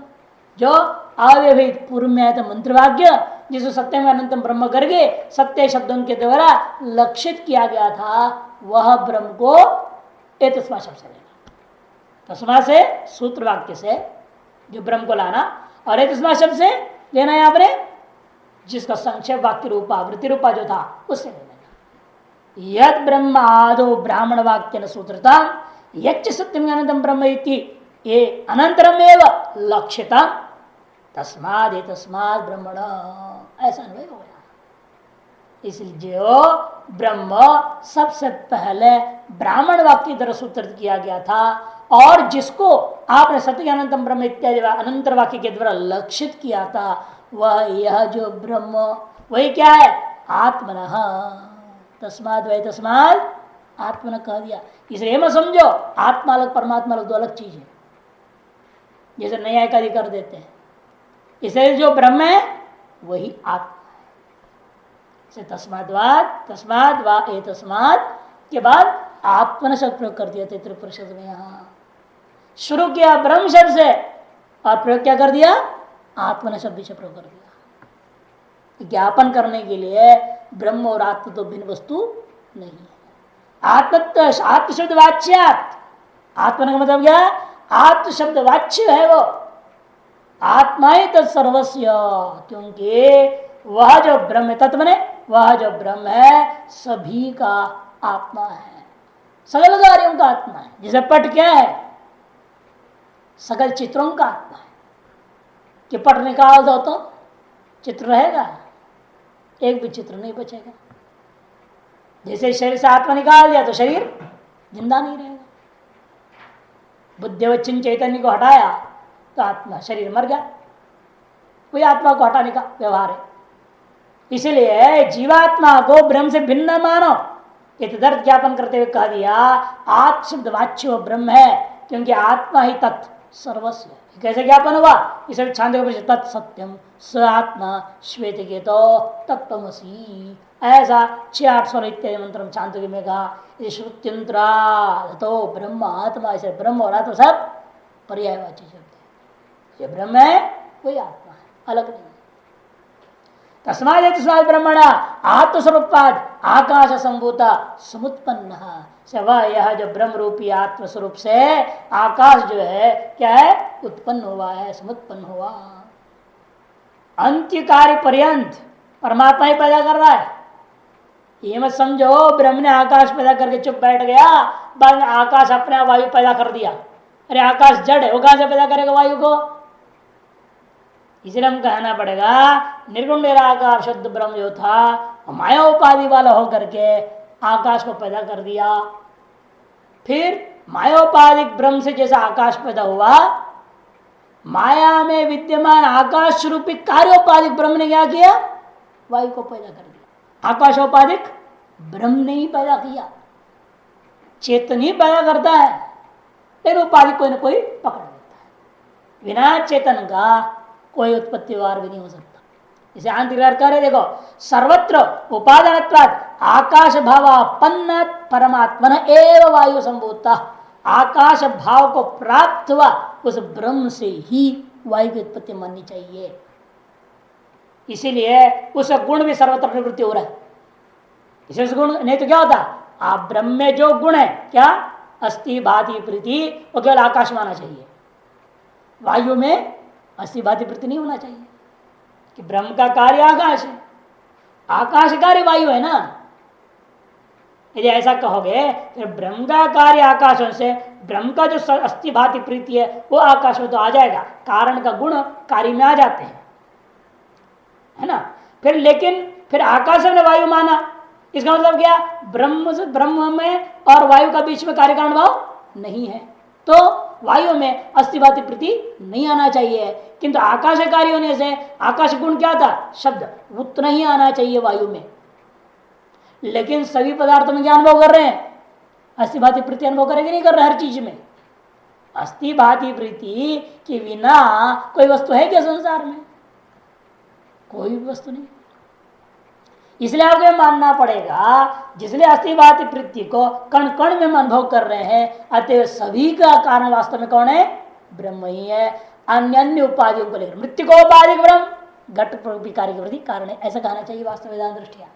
जो अव्यवहित पूर्व में आया था मंत्रवाक्य जिसको सत्य में अनंतम ब्रह्म करके सत्य शब्दों के द्वारा लक्षित किया गया था, वह ब्रह्म को एक तस्मा शब्द से लेना। तस्मा से सूत्र वाक्य से जो ब्रह्म को लाना और एक तस्मा शब्द से लेना यहां पर जिसका संक्षेप वाक्य रूपा वृत्ति रूपा जो था उससे लेना। यद ब्रह्म आदो ब्राह्मण वाक्य न सूत्रता यच्च सत्यम अनंतम ब्रह्म इति ये अनंतरमेव लक्ष्यता तस्माद तस्माद ब्रह्मण, ऐसा अन्वय हो गया। इसलिए जो ब्रह्म सबसे पहले ब्राह्मण वाक्य द्वारा सूत्रित किया गया था और जिसको आपने सत्य अनंतम ब्रह्म इत्यादि अनंतर वाक्य के द्वारा लक्षित किया था, वह यह जो ब्रह्म वही क्या है? आत्मनः। तस्माद वै तस्माद आत्मन कह दिया। इसलिए मत समझो आत्मा अलग परमात्मा अलग, दो अलग चीज है, जैसे न्याय का कर देते हैं। इसलिए जो ब्रह्म है वही आत्मा है। तस्माद वा ए तस्माद के बाद आत्मन शब्द प्रयोग कर दिया त्रिपुरुषद में। यहां शुरू किया ब्रह्म शब्द से और प्रयोग क्या कर दिया? आत्मन शब्द से प्रयोग कर दिया। ज्ञापन करने के लिए ब्रह्म और आत्मा तो भिन्न वस्तु नहीं है। आत्म शब्द वाच्यात, आत्मा का मतलब क्या? आत्म शब्द वाच्य है वो, आत्मा ही तत्सर्वस्य, क्योंकि वह जो ब्रह्म तत्व ने वह जो ब्रह्म है सभी का आत्मा है, सकल कार्यों का आत्मा है। जैसे पट क्या है, सकल चित्रों का आत्मा है। कि पट निकाल दो तो चित्र रहेगा, एक भी चित्र नहीं बचेगा। जैसे शरीर से आत्मा निकाल दिया तो शरीर जिंदा नहीं रहेगा। बुद्धिवच्चिन्न चैतन्य को हटाया तो आत्मा शरीर मर गया। कोई आत्मा को हटाने का व्यवहार है। इसलिए जीवात्मा को ब्रह्म से भिन्न मानो, इतदर्थ ज्ञापन करते हुए कह दिया आत्म शब्द वाच्य ब्रह्म है, क्योंकि आत्मा ही तत् सर्वस्व। कैसे ज्ञापन हुआ, इसे छांदोग्योपनिषद तत्सत्यम स आत्मा श्वेत के तो तत्त्वमसि, ऐसा 6-8 इत्यादि मंत्र छांदोग्य में कहा। श्रुत्यंतरा तो ब्रह्म आत्मा, ऐसे ब्रह्म और आत्मा सब पर्यायवाची शब्द है। ये ब्रह्म है, कोई आत्मा है, अलग नहीं। तस्मात् ब्रह्मणा आत्मस्वरूपाद आकाश संभूता समुत्पन्न से, वह यह जो ब्रह्म रूपी आत्म स्वरूप से आकाश जो है क्या है, उत्पन्न हुआ है, समुत्पन्न हुआ। अंत्य कार्य पर्यंत परमात्मा ही पैदा कर रहा है। ये मत समझो ब्रह्म ने आकाश पैदा करके चुप बैठ गया, बाद में आकाश अपने आप वायु पैदा कर दिया। अरे आकाश जड़ है, वो कहां से पैदा करेगा वायु को? इसलिए हम कहना पड़ेगा निर्गुण निराकार शुद्ध ब्रह्म जो था माया उपाधि वाला होकर के आकाश को पैदा कर दिया। फिर मायोपाधिक ब्रह्म से जैसा आकाश पैदा हुआ, माया में विद्यमान आकाश रूपी कार्योपाधिक ब्रह्म ने क्या किया, वायु को पैदा कर दिया। आकाशोपाधिक ब्रह्म ने ही पैदा किया, चेतन ही पैदा करता है, फिर उपाधि कोई ना कोई पकड़ लेता है। बिना चेतन का कोई उत्पत्ति व्यवहार भी नहीं हो सकता। इसे आंतरिक करे, देखो सर्वत्र उपादानत्वात् आकाश भावापन्न परमात्मन एव वायु संभूता, आकाश भाव को प्राप्त हुआ उस ब्रह्म से ही वायु की उत्पत्ति माननी चाहिए। इसीलिए उस गुण भी सर्वत्र निवृत्ति हो रहा है। इसे गुण नहीं तो क्या होता, आप ब्रह्म में जो गुण है क्या, अस्थि भाति प्रीति, वो केवल आकाश माना चाहिए। वायु में अस्थि भाति प्रीति नहीं होना चाहिए कि ब्रह्म का कार्य आकाश है, आकाश कार्य वायु है ना। यदि ऐसा कहोगे फिर ब्रह्म का कार्य आकाशों से ब्रह्म का जो अस्थि भाति प्रीति है वो आकाश में तो आ जाएगा, कारण का गुण कार्य में आ जाते हैं, है ना। फिर लेकिन फिर आकाश ने वायु माना, इसका मतलब क्या, ब्रह्म से ब्रह्म में और वायु का बीच में कार्य कारण भाव नहीं है, तो वायु में अस्थि भाति प्रीति नहीं आना चाहिए। किंतु आकाश कार्य होने से आकाश गुण क्या था, शब्द, उतना ही आना चाहिए वायु में। लेकिन सभी पदार्थों में क्या अनुभव कर रहे हैं, अस्थि भाति प्रीति अनुभव करेंगे, नहीं कर रहे। हर चीज में अस्थि भाति प्रीति के बिना कोई वस्तु है क्या संसार में, कोई भी वस्तु नहीं। इसलिए आपको मानना पड़ेगा जिसलिए अस्थि भाति प्रीति को कण कण में अनुभव कर रहे हैं, अतः सभी का कारण वास्तव में कौन है, ब्रह्म ही है। अन्य अन्य उपाधियों को लेकर मृत्यु को उपाधिक ब्रह्म घट कार्य के प्रति कारण है, ऐसा कहना चाहिए वास्तव वेदांत दृष्टिया।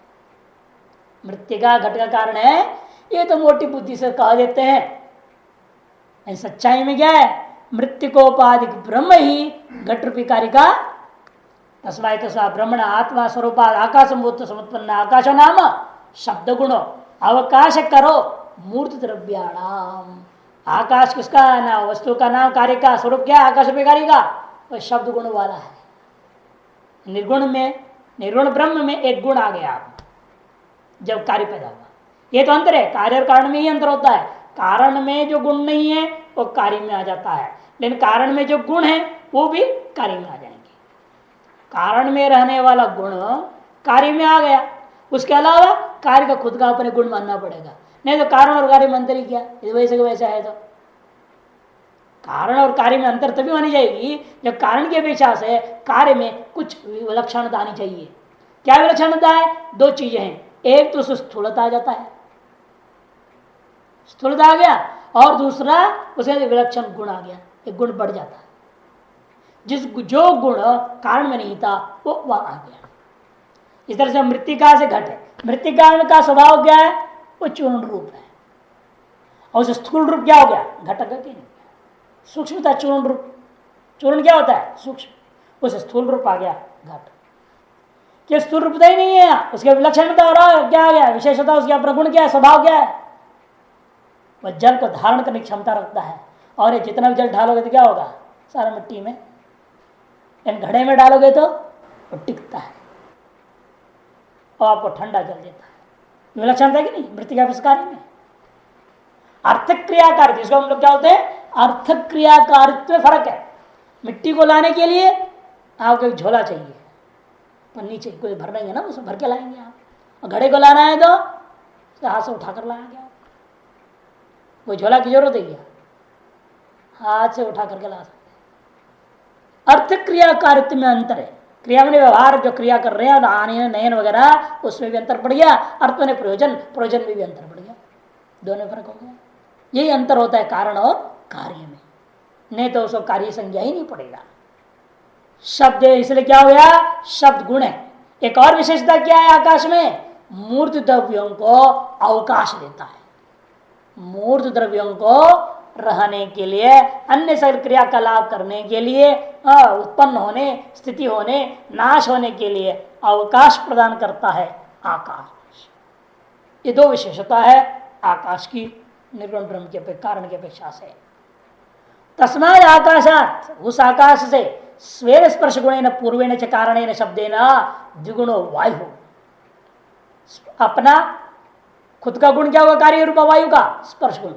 मृत्यिका घट का कारण है, ये तो मोटी बुद्धि से कह देते हैं। सच्चाई में क्या है, मृत्यु को उपाधिक ब्रह्म ही घट रूपी कार्य का, तस्मात् तस्मा ब्रह्मण आत्मा स्वरूपाद आकाश समुत्पन्न आकाश नाम शब्द गुणो अवकाश करो मूर्त द्रव्याणाम। आकाश किसका नाम, वस्तु का नाम, कार्य का स्वरूप क्या है, आकाश रूपी कार्य का, वह शब्द गुण वाला है। निर्गुण में, निर्गुण ब्रह्म में एक गुण आ गया जब कार्य पैदा हुआ। ये तो अंतर है, कार्य और कारण में ही अंतर होता है। कारण में जो गुण नहीं है वो कार्य में आ जाता है, लेकिन कारण में जो गुण है वो भी कार्य में आ जाएंगे। कारण में रहने वाला गुण कार्य में आ गया, उसके अलावा कार्य का खुद का अपने गुण मानना पड़ेगा, नहीं तो कारण और कार्य में अंतर ही क्या, वैसे का वैसा है। तो कारण और कार्य में अंतर तभी मानी जाएगी जब कारण की अपेक्षा से कार्य में कुछ विलक्षणता आनी चाहिए। क्या विलक्षणता है, दो चीजें हैं, एक तो स्थूलता आ जाता है, स्थूलता आ गया, और दूसरा उसके विलक्षण गुण आ गया, एक गुण बढ़ जाता है। जो गुण कारण में नहीं था वो वहां आ गया। इस तरह से मृत्तिका से घट है, मृत्तिका का स्वभाव क्या है, वो चूर्ण रूप है, और उस स्थूल रूप क्या हो गया, घटक के नहीं, सूक्ष्मता चूर्ण रूप। चूर्ण क्या होता है, सूक्ष्म, उस स्थूल रूप आ गया घट। कि स्थूल रूपता ही नहीं है, उसके विलक्षणता और क्या आ गया, विशेषता, उसका प्रगुण क्या है, स्वभाव क्या है, वह जल को धारण करने की क्षमता रखता है। और ये जितना भी जल डालोगे तो क्या होगा, सारा मिट्टी में, इन घड़े में डालोगे तो वो टिकता है और आपको ठंडा जल देता है। विलक्षणता है कि नहीं मृतिका कार्य में। अर्थ क्रियाकारित्व, जिसको हम लोग क्या बोलते हैं, अर्थ क्रियाकारित्व में फर्क है। मिट्टी को लाने के लिए आपको एक झोला चाहिए, पन्नी चाहिए, कोई भर देंगे ना, उसे भर के लाएंगे आप। और घड़े को लाना है तो हाथ से उठाकर लाएंगे आप, कोई झोला की जरूरत है क्या, हाथ से उठा करके ला सकते। अर्थ क्रियाकारित्व में अंतर है। क्रिया में व्यवहार जो क्रिया कर रहे हैं और आने नयन वगैरह, उसमें भी अंतर पड़ गया। अर्थ में प्रयोजन, प्रयोजन में भी अंतर पड़ गया, दोनों फर्क हो गया। यही अंतर होता है कारण और कार्य में, नहीं तो उसको कार्य संज्ञा ही नहीं पड़ेगा। शब्द इसलिए क्या हो गया, शब्द गुण है। एक और विशेषता क्या है आकाश में, मूर्त द्रव्यों को अवकाश देता है। मूर्त द्रव्यों को रहने के लिए, अन्य सभी क्रियाकलाप करने के लिए, उत्पन्न होने, स्थिति होने, नाश होने के लिए अवकाश प्रदान करता है आकाश। ये दो विशेषता है आकाश की निर्गुण ब्रह्म के कारण की अपेक्षा से। तस्मात् आकाशात, उस आकाश से स्वेर स्पर्श गुणेन पूर्वेण च कारणेन शब्देन द्विगुणो वायु, अपना खुद का गुण क्या होगा, कार्य रूप वायु का स्पर्श गुण,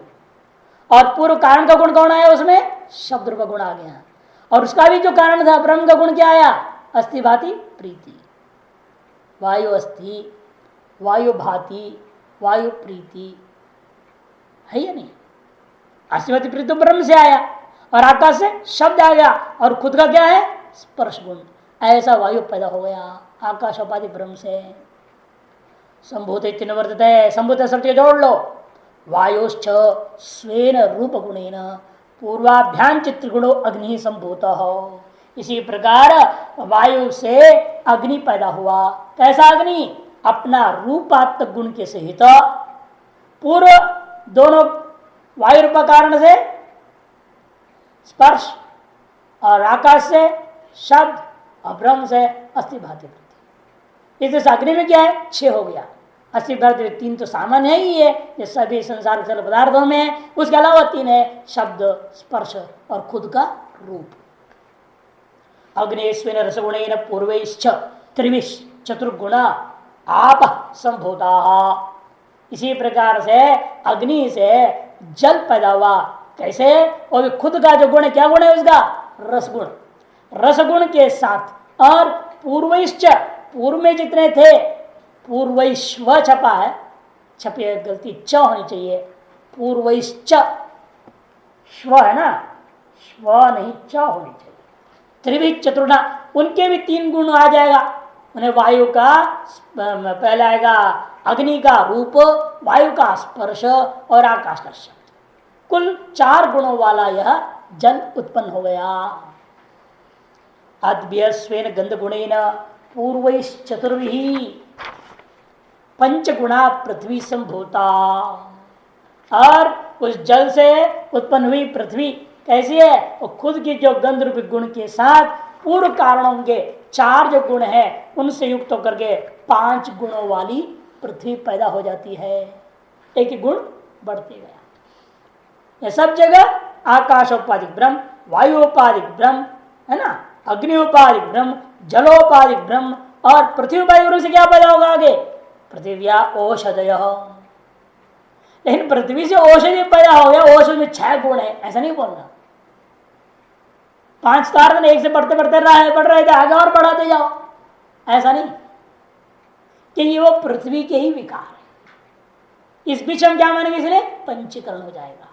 और पूर्व कारण का गुण कौन आया उसमें, शब्द रूप गुण आ गया। और उसका भी जो कारण था ब्रह्म का गुण क्या आया, अस्थि भाति प्रीति। वायु अस्थि, वायु भाति, वायु प्रीति है या नहीं। अस्थि भाति प्रीति तो ब्रह्म से आया, और आकाश से शब्द आ गया, और खुद का क्या है स्पर्श गुण। ऐसा वायु पैदा हो गया आकाश उपाधि ब्रह्म से। संभूत तीन वर्तते, संभूत शब्द जोड़ लो, वायुश्च स्वेन रूप गुणेन पूर्वाभ्यां चित्रगुणो अग्नि संभूत हो। इसी प्रकार वायु से अग्नि पैदा हुआ। कैसा अग्नि, अपना रूपात्मक गुण के सहित। पूर्व दोनों वायु रूप कारण से स्पर्श, और आकाश से शब्द, और ब्रह्म से अस्थि भाति प्रीति। इस अग्नि में क्या है, 6 हो गया। अस्थि भाति 3 तो सामान्य ही है, ये सभी संसार के पदार्थों में। उसके अलावा 3 है, शब्द, स्पर्श और खुद का रूप। अग्निस्वेन रसगुणेन पूर्वैश्च त्रिविश चतुर्गुण आप संभूता। इसी प्रकार से अग्नि से जल पैदा हुआ। कैसे, और खुद का जो गुण है, क्या गुण है उसका, रसगुण। रसगुण के साथ, और पूर्वैश्च, पूर्व में जितने थे, पूर्वैश्व छपा है, छपी गलती, च होनी चाहिए, पूर्वैश्च, श्व है ना, श्व नहीं च होनी चाहिए। त्रिविध चतुर्णा, उनके भी 3 गुण आ जाएगा। उन्हें वायु का पहले आएगा, अग्नि का रूप, वायु का स्पर्श और आकाश का शब्द। कुल 4 गुणों वाला यह जल उत्पन्न हो गया। अद्भ्यस्वेन गंध गुणेन पूर्वैश्चतुर्भिः पंचगुणा पृथ्वी संभूता। और उस जल से उत्पन्न हुई पृथ्वी कैसी है, वो खुद की जो गंध रूपी गुण के साथ पूर्व कारणों के 4 जो गुण है उनसे युक्त होकर के 5 गुणों वाली पृथ्वी पैदा हो जाती है। एक ही गुण बढ़ते गया। यह सब जगह आकाशोपाधिक ब्रह्म, वायुोपाधिक ब्रह्म है ना, अग्निोपाधिक ब्रह्म, जलोपाधिक ब्रह्म, और पृथ्वी उपाधिक ब्रह्म से क्या पैदा होगा आगे, पृथिव्या औषधय। लेकिन पृथ्वी से औषधि पैदा हो गया, औषधि में 6 गुण है, ऐसा नहीं बोलना। 5 तार एक से बढ़ते बढ़ते बढ़ रहे थे, आगे और बढ़ाते जाओ, ऐसा नहीं, क्योंकि वो पृथ्वी के ही विकार है। इस बीच हम क्या मानेंगे, इसलिए पंचीकरण हो जाएगा।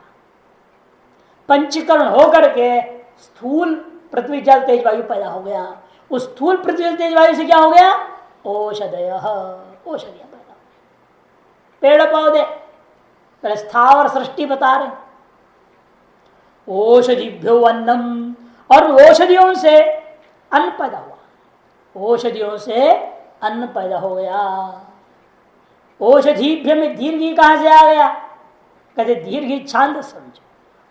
पंचीकरण होकर के स्थूल पृथ्वी जल तेज वायु पैदा हो गया। उस स्थूल पृथ्वी जल तेज वायु से क्या हो गया, औषधय, औषधियां पैदा। पेड़ पौधे, स्थावर सृष्टि बता रहे, औषधिभ्यो अन्नम, और औषधियों से अन्न पैदा हुआ। औषधियों से अन्न पैदा हो गया। औषधिभ्य में दीर्घी कहां से आ गया, कहते दीर्घी छांद समझो।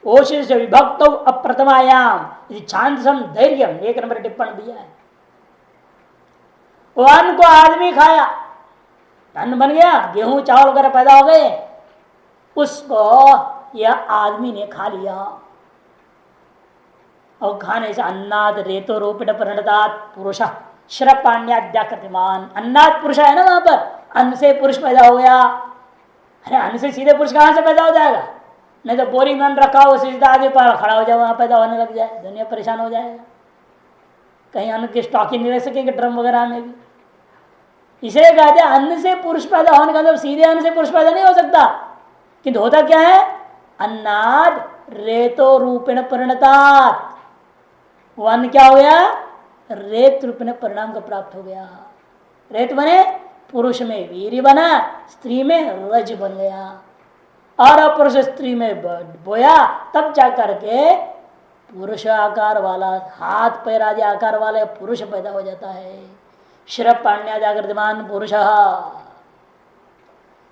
औषधि से विभक्त अप्रथमायाम छांद सम धैर्य, 1 नंबर टिप्पण दिया है। वो अन्न को आदमी खाया, अन्न बन गया, गेहूं चावल वगैरह पैदा हो गए, उसको यह आदमी ने खा लिया। और खाने से अन्नाद रेतो रूपिण परिणतात् पुरुष श्रपाण्याद्याकृतिमान। अन्नाद पुरुष है ना, वहां पर अन्न से पुरुष पैदा हो गया। अरे अन्न से सीधे पुरुष कहां से पैदा हो जाएगा? नहीं तो बोरी में रखा हो, सीधा आगे पर खड़ा हो जाए, वहां पैदा होने लग जाए, दुनिया परेशान हो जाएगा। कहीं अन्न की स्टॉक ही नहीं रख सकेंगे ड्रम वगैरह में भी। इसे कहते हैं अन्न से पुरुष पैदा होने का मतलब सीधे अन्न से पुरुष पैदा नहीं हो सकता, किंतु होता क्या है? अन्नाद रेतो रूपेण परिणतात्। वो अन्न क्या हो गया? रेत रूप में परिणाम का प्राप्त हो गया। रेत बने, पुरुष में वीर्य बना, स्त्री में रज बन गया, और पुरुष स्त्री में बोया, तब जाकर के पुरुष आकार वाला, हाथ पैर आदि आकार वाले पुरुष पैदा हो जाता है। श्रपाण्यादिमान पुरुष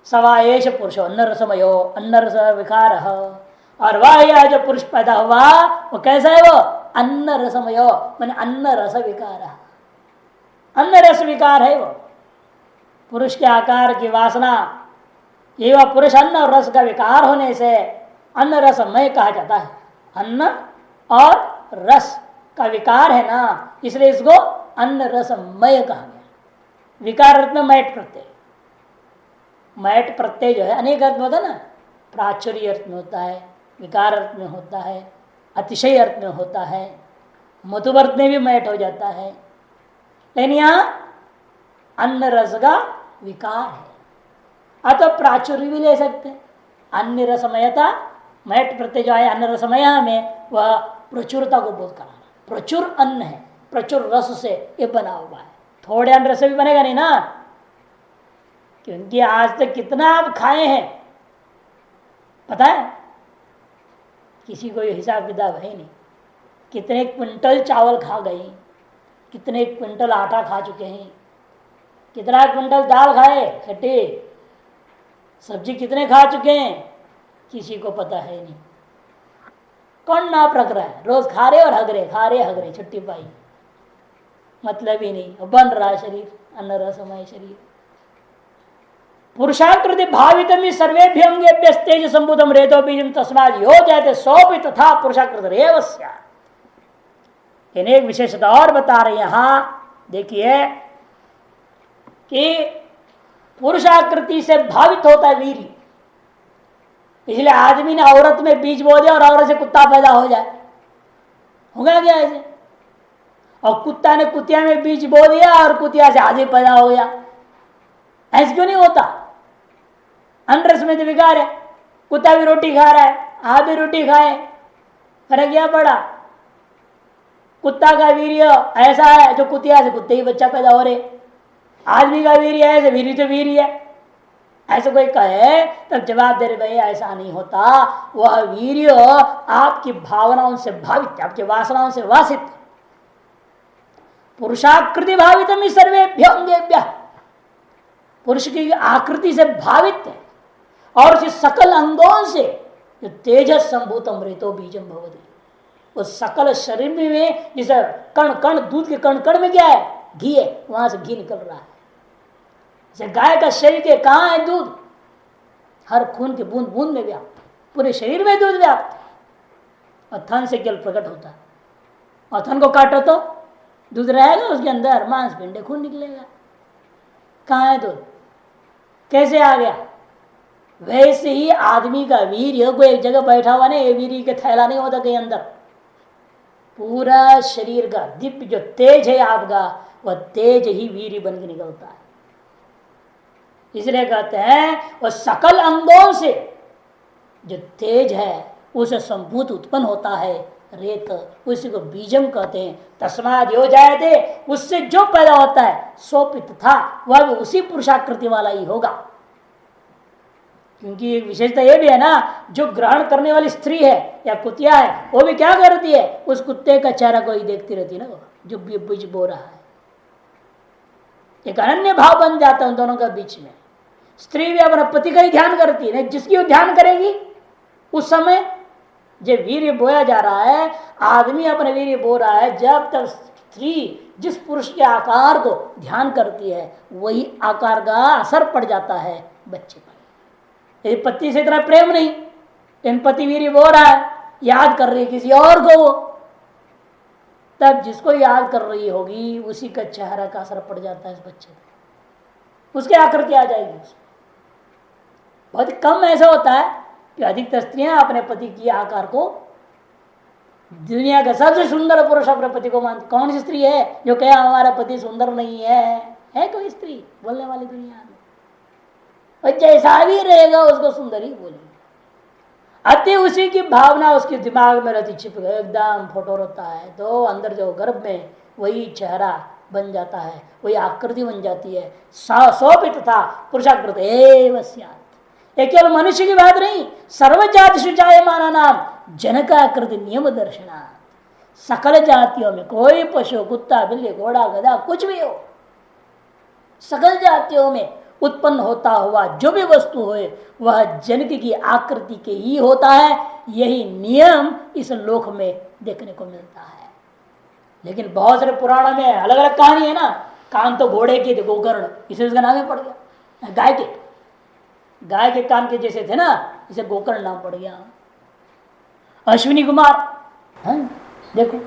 सवाएश पुरुषो अन्न रसमयो अन्न रस विकार। और वह यह जो पुरुष पैदा हुआ वो कैसा है? वो अन्न रसमयो माने अन्न रस विकार, अन्न रस विकार है वो। पुरुष के आकार की वासना, ये वह पुरुष अन्न और रस का विकार होने से अन्न रसमय कहा जाता है। अन्न और रस का विकार है ना, इसलिए इसको अन्न रसमय कहा गया। विकार अर्थ में मैट प्रत्यय, मैट प्रत्यय जो है अनेक अर्थ में होता है ना, प्राचुर्य अर्थ में होता है, विकार अर्थ में होता है, अतिशय अर्थ में होता है, मधुवर्त में भी मैट हो जाता है। लेकिन यहां अन्न रस का विकार है, अतः प्राचुर्य भी ले सकते हैं। अन्य रसमयता, मैट प्रत्यय जो है अन्न रसमय में, वह प्रचुरता को बोध कराना। प्रचुर अन्न है, प्रचुर रस से ये बना हुआ है। थोड़े अन्न रस से भी बनेगा नहीं ना, क्योंकि आज तक कितना आप खाए हैं पता है? किसी को ये हिसाब किताब है नहीं। कितने क्विंटल चावल खा गए, कितने क्विंटल आटा खा चुके हैं, कितना क्विंटल दाल खाए, खट्टे सब्जी कितने खा चुके हैं, किसी को पता है नहीं। कौन नाप रख रहा है? रोज खा रहे और हग रहे, खा रहे हग रहे, छुट्टी पाई, मतलब ही नहीं, बन रहा है शरीर, अन्न रसमय शरीर। पुरुषाकृति भावित सर्वेभ्य अंगेभ्य तेज संबुधम रेतो बीजम तस्माद यो जाते सौपि तथा पुरुषाकृत रेव स्यात्। एक विशेषता और बता रहे यहां देखिए कि पुरुषाकृति से भावित होता है वीर्य। इसलिए आदमी ने औरत में बीज बो दिया और औरत से कुत्ता पैदा हो जाए, होगा क्या ऐसे? और कुत्ता ने कुतिया में बीज बो दिया और कुतिया से आदमी पैदा हो गया, ऐसे क्यों नहीं होता? अनरस में तो विकार है, कुत्ता भी रोटी खा रहा है, आप भी रोटी खाए, फर्क क्या पड़ा? कुत्ता का वीर्य ऐसा है जो कुतिया से कुत्ते ही बच्चा पैदा हो रहे, आदमी का वीर्य है, वीर्य तो वीर्य है। ऐसे कोई कहे तब जवाब दे रहे भाई ऐसा नहीं होता, वह वीर्य आपकी भावनाओं से भावित, आपकी वासनाओं से वासित। पुरुषाकृति भावित में सर्वेभ्य अंगेभ्य, पुरुष की आकृति से भावित है और उसी सकल अंगों से जो तेजस संभूतम रेतो बीजम भवति, उस सकल शरीर में जैसे कण कण, दूध के कण कण में क्या है? घी है, वहां से घी निकल रहा है। जैसे गाय का शरीर के कहाँ है दूध? हर खून के बूंद बूंद में व्याप्त, पूरे शरीर में दूध व्याप्त है, और थन से केवल प्रकट होता है। और थन को काटो तो दूध रहेगा उसके अंदर, मांस पिंडे खून निकलेगा। कहाँ है दूध? कैसे आ गया? वैसे ही आदमी का वीर्य को एक जगह बैठा हुआ नहीं, ये वीर्य के थैला नहीं होता कहीं अंदर, पूरा शरीर का दिव्य जो तेज है आपका, वह तेज ही वीर्य बन के निकलता है। इसलिए कहते हैं वह सकल अंगों से जो तेज है उसे संभूत उत्पन्न होता है रेत, उसी को बीजम कहते हैं। तस्माद यो जायते, उससे जो पैदा होता है सोपित था, वह भी उसी पुरुषाकृति वाला ही होगा। क्योंकि एक विशेषता यह भी है ना, जो ग्रहण करने वाली स्त्री है या कुतिया है, वो भी क्या करती है? उस कुत्ते का चेहरा को ही देखती रहती है ना, जो बीज बो रहा है। एक अनन्य भाव बन जाता है उन दोनों के बीच में। स्त्री भी अपने पति का ही ध्यान करती है, जिसकी वो ध्यान करेगी उस समय जब वीर्य बोया जा रहा है, आदमी अपने वीर्य बो रहा है, जब तक स्त्री जिस पुरुष के आकार को ध्यान करती है वही आकार का असर पड़ जाता है बच्चे पर। यदि पति से इतना प्रेम नहीं, इन पति वीर बो रहा है, याद कर रही है किसी और को, वो तब जिसको याद कर रही होगी उसी का चेहरा का असर पड़ जाता है इस बच्चे पर, उसके आकृति आ जाएगी उसमें। बहुत कम ऐसा होता है कि अधिकतर स्त्रियां अपने पति की आकार को, दुनिया का सबसे सुंदर पुरुष अपने पति को मानती। कौन सी स्त्री है जो कहे हमारा पति सुंदर नहीं है कोई स्त्री बोलने वाली दुनिया में? और जैसा भी रहेगा उसको सुंदर ही बोलेंगे। अति उसी की भावना उसके दिमाग में रहती, छिप गए एकदम फोटो रहता है, तो अंदर जो गर्भ में वही चेहरा बन जाता है, वही आकृति बन जाती है। सोपित था पुरुषाकृत एवं स्यात्। ये केवल मनुष्य की बात नहीं, सर्वजातिषु जायमाना नाम जनकाकृति नियम दर्शना। सकल जातियों में कोई पशु, कुत्ता, बिल्ली, घोड़ा, गधा, कुछ भी हो, सकल जातियों में उत्पन्न होता हुआ जो भी वस्तु हो वह जनक की आकृति के ही होता है। यही नियम इस लोक में देखने को मिलता है। लेकिन बहुत सारे पुराणों में अलग अलग कहानी है ना। कान तो घोड़े के थे, गोकर्ण, इसे उसका नाम ही पड़ गया। गाय के कान के जैसे थे ना, इसे गोकर्ण नाम पड़ गया। अश्विनी कुमार, देखो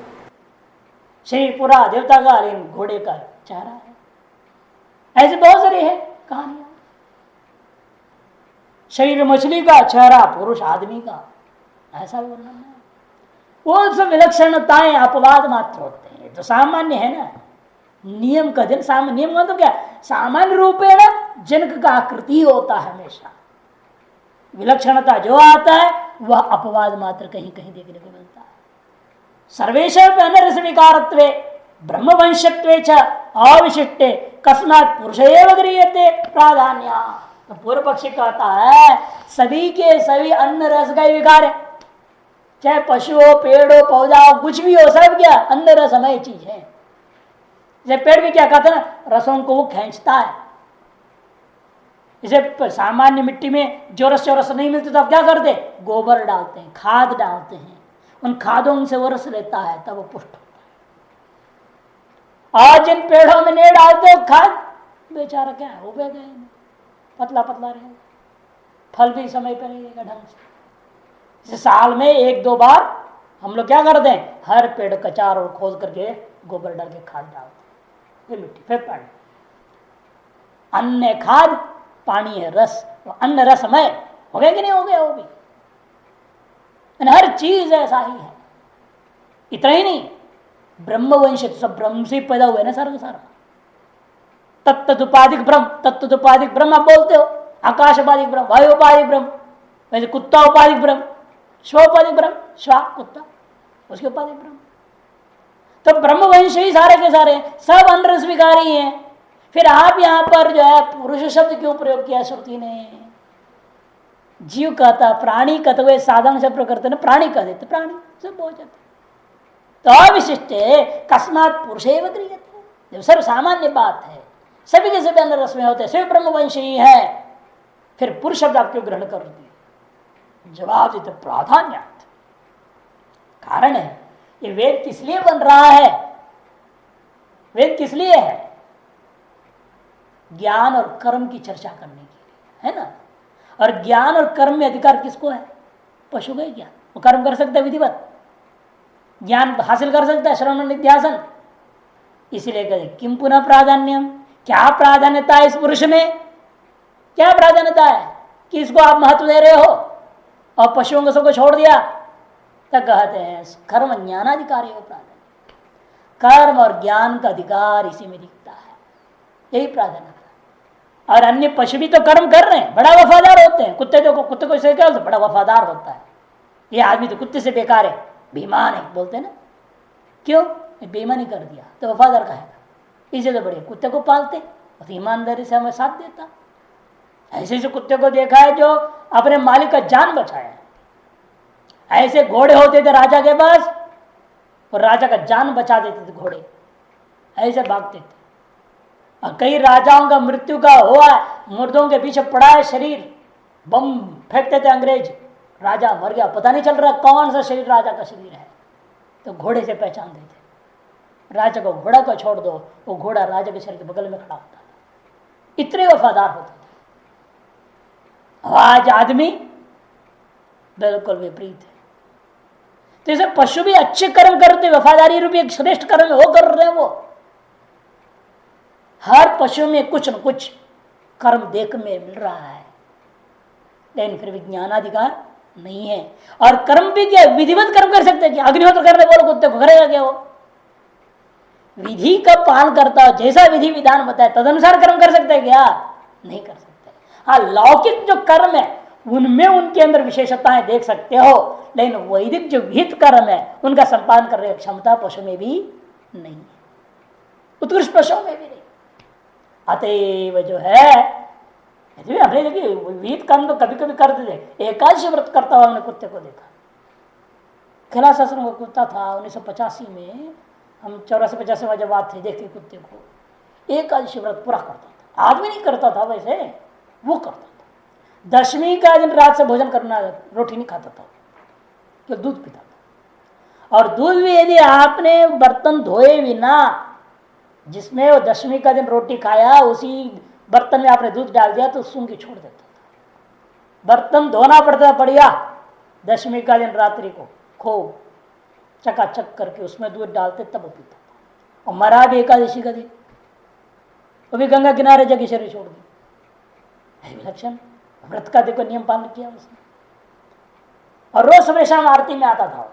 शरीर पूरा देवता का, लेकिन घोड़े का चेहरा है। ऐसे बहुत सारे हैं कहानियां। शरीर मछली का, चेहरा पुरुष आदमी का, ऐसा वर्णन है। वो सब विलक्षणताएं अपवाद मात्र होते हैं, तो सामान्य है ना। नियम का दिन सामान्य नियम तो क्या, सामान्य रूप है ना, जनक का आकृति होता है हमेशा। विलक्षणता जो आता है वह अपवाद मात्र कहीं कहीं देखने को मिलता है। सर्वेशा अनरस विकारत्वे ब्रह्मवंशत्वे च अविशिष्टे कस्मात् पुरुष एव गृह्यते प्राधान्य। तो पूर्व पक्षी कहता है सभी के सभी अन्न रस का विकार है, चाहे पशु हो, पेड़ हो, पौधा हो, कुछ भी हो, सब क्या अन्न रसमय चीज है। जैसे पेड़ भी क्या कहते हैं ना, रसों को वो खींचता है। इसे सामान्य मिट्टी में जो रस नहीं मिलते तो आप क्या करते, गोबर डालते हैं, खाद डालते हैं, उन खादों से वो रस लेता है, तब वो पुष्ट होता है। आज जिन पेड़ों में नहीं डालते हो खाद, बेचारा क्या है, उगे गए, पतला पतला रहेगा, फल भी समय पर रहेगा ढंग से। साल में 1-2 बार हम लोग क्या करते हैं, हर पेड़ का चारों खोद करके गोबर डाल के खाद डालते हैं, फिर मिट्टी, फिर पानी। अन्न खाद, पानी है रस, तो अन्न रसमय हो गया कि नहीं हो गया? वो भी हर चीज ऐसा ही है। इतना ही नहीं, ब्रह्मवंश सब ब्रह्म से पैदा हुए ना सारा सारा। तत्तुपाधिक ब्रह्म, तत्तुपाधिक ब्रह्म आप बोलते हो, आकाशोपाधिक ब्रह्म, वायुपाधिक ब्रह्म, वैसे कुत्ता उपाधिक ब्रह्म, श्वोपाधिक ब्रह्म, श्वा कुत्ता, उसके उपाधिक ब्रह्म। तो ब्रह्मवंश ही सारे के सारे सब अन्न स्वीकारी हैं। फिर आप यहां पर जो है पुरुष शब्द क्यों प्रयोग किया श्रुति ने? जीव कहता, प्राणी कहते हुए साधारण से प्रयोग करते ना, प्राणी कह देते, प्राणी सब हो जाते। तो अविशिष्ट कस्मात् पुरुष एव गृह्यते, सर्व सामान्य बात है, सभी के सभी अन्न रस में होते हैं, सभी ब्रह्मवंशी ही है, फिर पुरुष शब्द आप क्यों ग्रहण कर दिए? जवाब देते प्राधान्यात्। कारण है ये वेद किस लिए बन रहा है? वेद किस लिए है? ज्ञान और कर्म की चर्चा करने के लिए, है ना। और ज्ञान और कर्म में अधिकार किसको है? पशु का ही ज्ञान, वो कर्म कर सकता है, विधिवत ज्ञान हासिल कर सकता है, श्रवण निध्यासन। इसीलिए कहते किम पुनः प्राधान्यम, क्या प्राधान्यता है इस पुरुष में? क्या प्राधान्यता है कि इसको आप महत्व दे रहे हो और पशुओं को सबको छोड़ दिया? तब कहते हैं कर्म ज्ञानाधिकारी हो प्राधान्य, कर्म और ज्ञान का अधिकार इसी में दिखता है, यही प्राधान्यता। और अन्य पशु भी तो कर्म कर रहे हैं, बड़ा वफादार होते हैं। कुत्ते को से क्या बड़ा वफादार होता है, ये आदमी तो कुत्ते से बेकार है, बेईमान है बोलते हैं ना। क्यों? बेईमानी कर दिया तो वफादार कहेगा, इसे तो बड़े कुत्ते को पालते और ईमानदारी से हमें साथ देता। ऐसे जो कुत्ते को देखा है जो अपने मालिक का जान बचाया। ऐसे घोड़े होते थे राजा के पास, और राजा का जान बचा देते थे घोड़े, ऐसे भागते थे। और कई राजाओं का मृत्यु का हुआ, मुर्दों के पीछे पड़ा है शरीर, बम फेंकते थे अंग्रेज, राजा मर गया, पता नहीं चल रहा कौन सा शरीर राजा का शरीर है, तो घोड़े से पहचान देते। राजा को घोड़ा को छोड़ दो, वो घोड़ा राजा के शरीर के बगल में खड़ा होता है, इतने वफादार होते थे। आज आदमी बिल्कुल विपरीत है। तो जैसे पशु भी अच्छे कर्म करते, वफादारी रूपी एक श्रेष्ठ कर्म वो कर रहे हैं, वो हर पशु में कुछ न कुछ कर्म देख में मिल रहा है, लेकिन फिर विज्ञानाधिकार नहीं है। और कर्म भी क्या विधिवत कर्म कर सकते हैं? अग्निहोत्र करने बोलो कुत्ते को, करेगा क्या वो? विधि का पालन करता हो, जैसा विधि विधान बताए तदनुसार कर्म कर सकते हैं क्या? नहीं कर सकते। हाँ, लौकिक जो कर्म है उनमें उनके अंदर विशेषताएं देख सकते हो, लेकिन वैदिक जो विहित कर्म है उनका संपादन करने की क्षमता पशु में भी नहीं है, उत्कृष्ट पशु में भी नहीं। अतएव जो है हमने देखिए विहित कर्म तो कभी कभी करते थे। एकादशी व्रत करता हुआ हमने कुत्ते को देखा। कैलाश आश्रम का कुत्ता था, 1985 में हम 84-85 जब बात थे, देखे कुत्ते को, एकादशी व्रत पूरा करता था। आदमी नहीं करता था वैसे, वो करता था। दशमी का दिन रात से भोजन करना, रोटी नहीं खाता था, केवल दूध पीता था। और दूध भी यदि आपने बर्तन धोए बिना, जिसमें वो दशमी का दिन रोटी खाया उसी बर्तन में आपने दूध डाल दिया तो सूंघ के छोड़ देता था। बर्तन धोना पड़ता था बढ़िया, दशमी का दिन रात्रि को खूब चकाचक करके उसमें दूध डालते तब वो पीता था। और मरा भी एकादशी का दिन, वो भी गंगा किनारे जगह शरीर छोड़ दी। विलक्षण व्रत का देखो नियम पालन किया उसने। और रोज सुबह शाम आरती में आता था।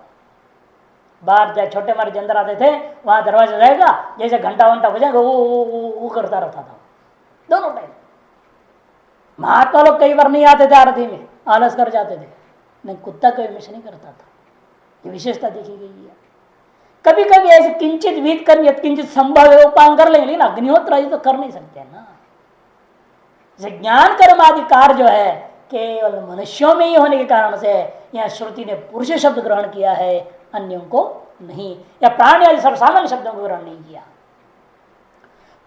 बाहर जाए छोटे हमारे अंदर आते थे, वहां दरवाजा रहेगा, जैसे घंटा वंटा बजेगा वो करता रहता था दोनों टाइम। महात्मा लोग कई बार नहीं आते थे आरती में, आलस कर जाते थे, नहीं कुत्ता कभी मिस नहीं करता था। ये विशेषता देखी गई है। कभी कभी ऐसे किंचित विहित कर्म किंचित संभव है उपांग कर लेंगे, लेकिन अग्निहोत्र आदि तो कर नहीं सकते ना। ज्ञान कर्म आदि कार्य जो है केवल मनुष्यों में ही होने के कारण से यह श्रुति ने पुरुष शब्द ग्रहण किया है, अन्यों को नहीं, या प्राणी आदि सर्वसामान्य शब्दों को ग्रहण नहीं किया।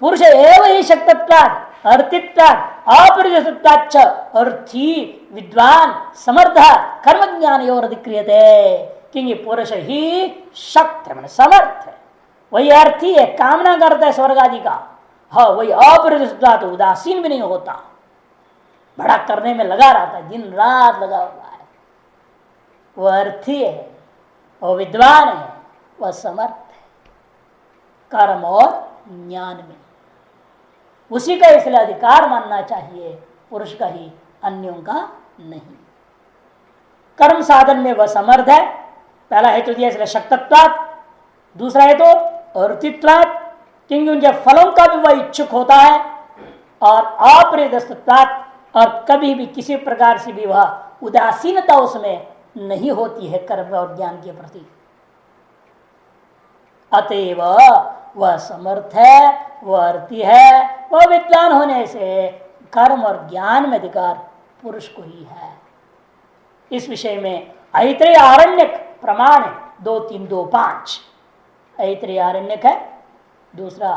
पुरुष एवं ही शक्तत्वात् अर्थित्वात् अपरिजसत्वाच्च अर्थी विद्वान समर्थ कर्म ज्ञान योर अधिक्रियते। क्योंकि पुरुष ही शक्त है, समर्थ है, वही अर्थी है, कामना करता है स्वर्ग आदि का। हाँ, वही अपरिजसत्वात् उदासीन भी नहीं होता, बड़ा करने में लगा रहता है, दिन रात लगा हुआ है। वह अर्थी है, वह विद्वान है, वह समर्थ है कर्म और ज्ञान में। उसी का इसलिए अधिकार मानना चाहिए, पुरुष का ही, अन्यों का नहीं। कर्म साधन में वह समर्थ है, पहला हेतु दिया इसलिए शक्तत्वात्। दूसरा हेतु अर्थित्वात्, क्योंकि उनके फलों का भी वह इच्छुक होता है। और अपरिदस्तत्वात्, और कभी भी किसी प्रकार से भी वह उदासीनता उसमें नहीं होती है कर्म और ज्ञान के प्रति। अतएव वह समर्थ है, वह अर्थी है, वह विद्वान होने से कर्म और ज्ञान में अधिकार पुरुष को ही है। इस विषय में ऐत्रेय आरण्यक प्रमाण है 2:3-2:5। ऐत्रेय आरण्यक है दूसरा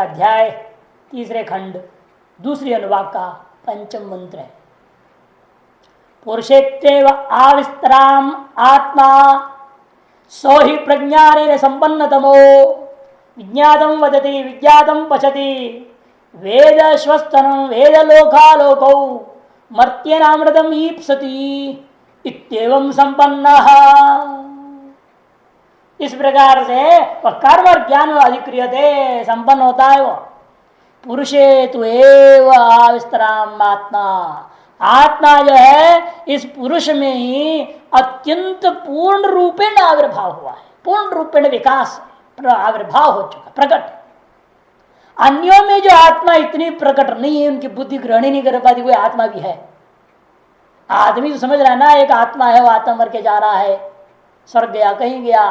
अध्याय, तीसरे खंड, दूसरी अनुवाक का 5वां मंत्र है। पुरुषेत्येव आविस्तराम आत्मा सो हि प्रज्ञानेन संपन्नतमो विज्ञातम वदति विज्ञातम पचति वेद श्वस्तनं वेद लोकालोकौ मर्त्यनामृतम ईप्सति इत्येवं संपन्नः। इस प्रकार से वह कर्म और ज्ञान में अधिक्रियते संपन्न होता है। वो पुरुषे तु एव आविस्तराम आत्मा, आत्मा जो है इस पुरुष में ही अत्यंत पूर्ण रूपेण आविर्भाव हुआ है, पूर्ण रूपेण विकास आविर्भाव हो चुका, प्रकट। अन्यों में जो आत्मा इतनी प्रकट नहीं है, उनकी बुद्धि ग्रहण ही नहीं कर पाती, कोई आत्मा भी है। आदमी तो समझ रहा है ना, एक आत्मा है, वो आत्मा मर के जा रहा है, स्वर्ग गया, कहीं गया,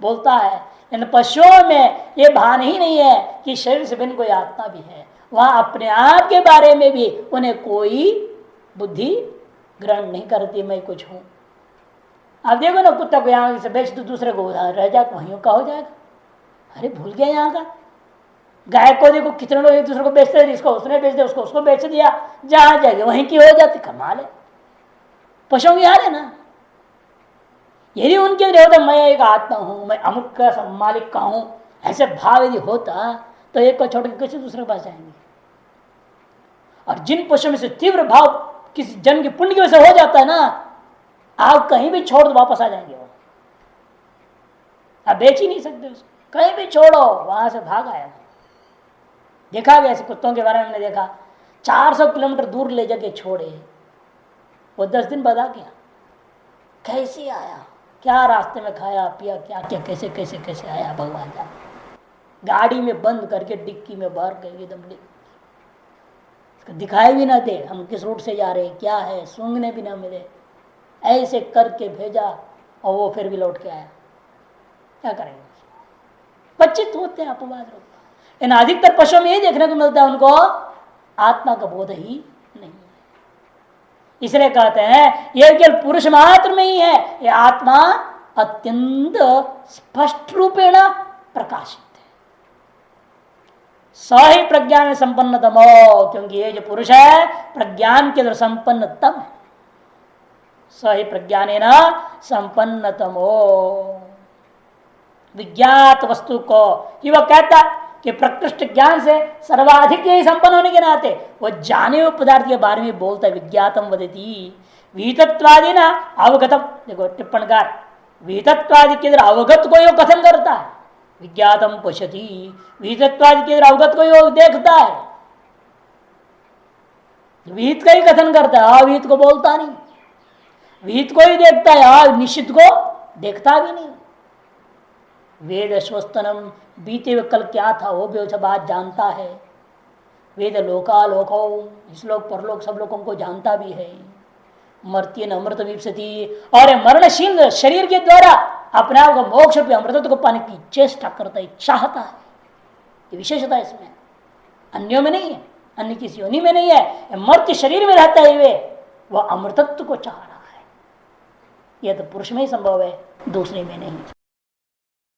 बोलता है। इन पशुओं में ये भान ही नहीं है कि शरीर से भिन्न कोई आत्मा भी है। वहां अपने आप के बारे में भी उन्हें कोई बुद्धि ग्रहण नहीं करती, मैं कुछ हूं। आप देखो ना, कुत्ता को यहाँ से बेच दो, दूसरे को रह जाए, वहीं का हो जाएगा। अरे भूल गया यहाँ का। गाय को देखो, कितने लोग एक दूसरे को बेचते हैं, इसको उसने बेच दिया, उसको उसको बेच दिया, जहां जाएगी वहीं की हो जाती, कमाल है। पशुओं की हाल है ना। यदि उनके लिए होता मैं एक आत्मा हूं, मैं अमुक का मालिक का हूं, ऐसे भाव यदि होता तो एक को छोड़ के किसी दूसरे के पास जाएंगे। और जिन पुरुषों में से तीव्र भाव किसी जन्म के पुण्य की वजह से हो जाता है ना, आप कहीं भी छोड़ दो वापस आ जाएंगे वो, आप बेच ही नहीं सकते उसको, कहीं भी छोड़ो वहां से भाग आया। देखा गया ऐसे कुत्तों के बारे में हमने देखा, 400 किलोमीटर दूर ले जाके छोड़े, वो 10 दिन बाद आ गया। कैसे आया, क्या रास्ते में खाया पिया, क्या क्या कैसे कैसे कैसे आया भगवान जाने। गाड़ी में बंद करके डिक्की में भर गए एकदम, दिखाई भी ना दे हम किस रूट से जा रहे हैं, क्या है, सूंघने भी ना मिले, ऐसे करके भेजा और वो फिर भी लौट के आया। क्या करेंगे, पचित होते हैं अपवाद रूप। इन अधिकतर पशुओं में ये देखने को मिलता है उनको आत्मा का बोध ही नहीं है। इसलिए कहते हैं यह केवल पुरुष मात्र में ही है, यह आत्मा अत्यंत स्पष्ट रूपेण प्रकाशित है। स ही प्रज्ञान संपन्न तमो, क्योंकि ये जो पुरुष है प्रज्ञान के द्वारा संपन्न तम है। स ही प्रज्ञान संपन्न तमो, विज्ञात वस्तु को कि वह कहता कि प्रकृष्ट ज्ञान से सर्वाधिक यही संपन्न होने के नाते वह जाने हुए पदार्थ के बारे में बोलता है। विज्ञातम वदति विहितत्वादि ना अवगतम। देखो टिप्पणकार, विहितत्वादि के द्वारा अवगत को योग कथन करता है, विज्ञातम पश्यति, विहितत्वादि के द्वारा अवगत को योग देखता है, विहित का ही कथन करता है, अविहित को बोलता नहीं। विहित को ही देखता है, निश्चित को देखता भी नहीं। वेद अश्वस्तनम, बीते हुए कल क्या था वो भी सब बात जानता है। वेद लोकालोको, इस लोक परलोक सब लोगों को जानता भी है। मर्त्यन अमृत विपसति, और मरणशील शरीर के द्वारा अपने आप को मोक्ष रूपी अमृतत्व को पाने की चेष्टा करता है, चाहता है। ये विशेषता इसमें अन्यों में नहीं है, अन्य किसी योनि में नहीं है। मर्त्य शरीर में रहता है वे, वह अमृतत्व को चाह रहा है। यह तो पुरुष में ही संभव है, दूसरे में नहीं।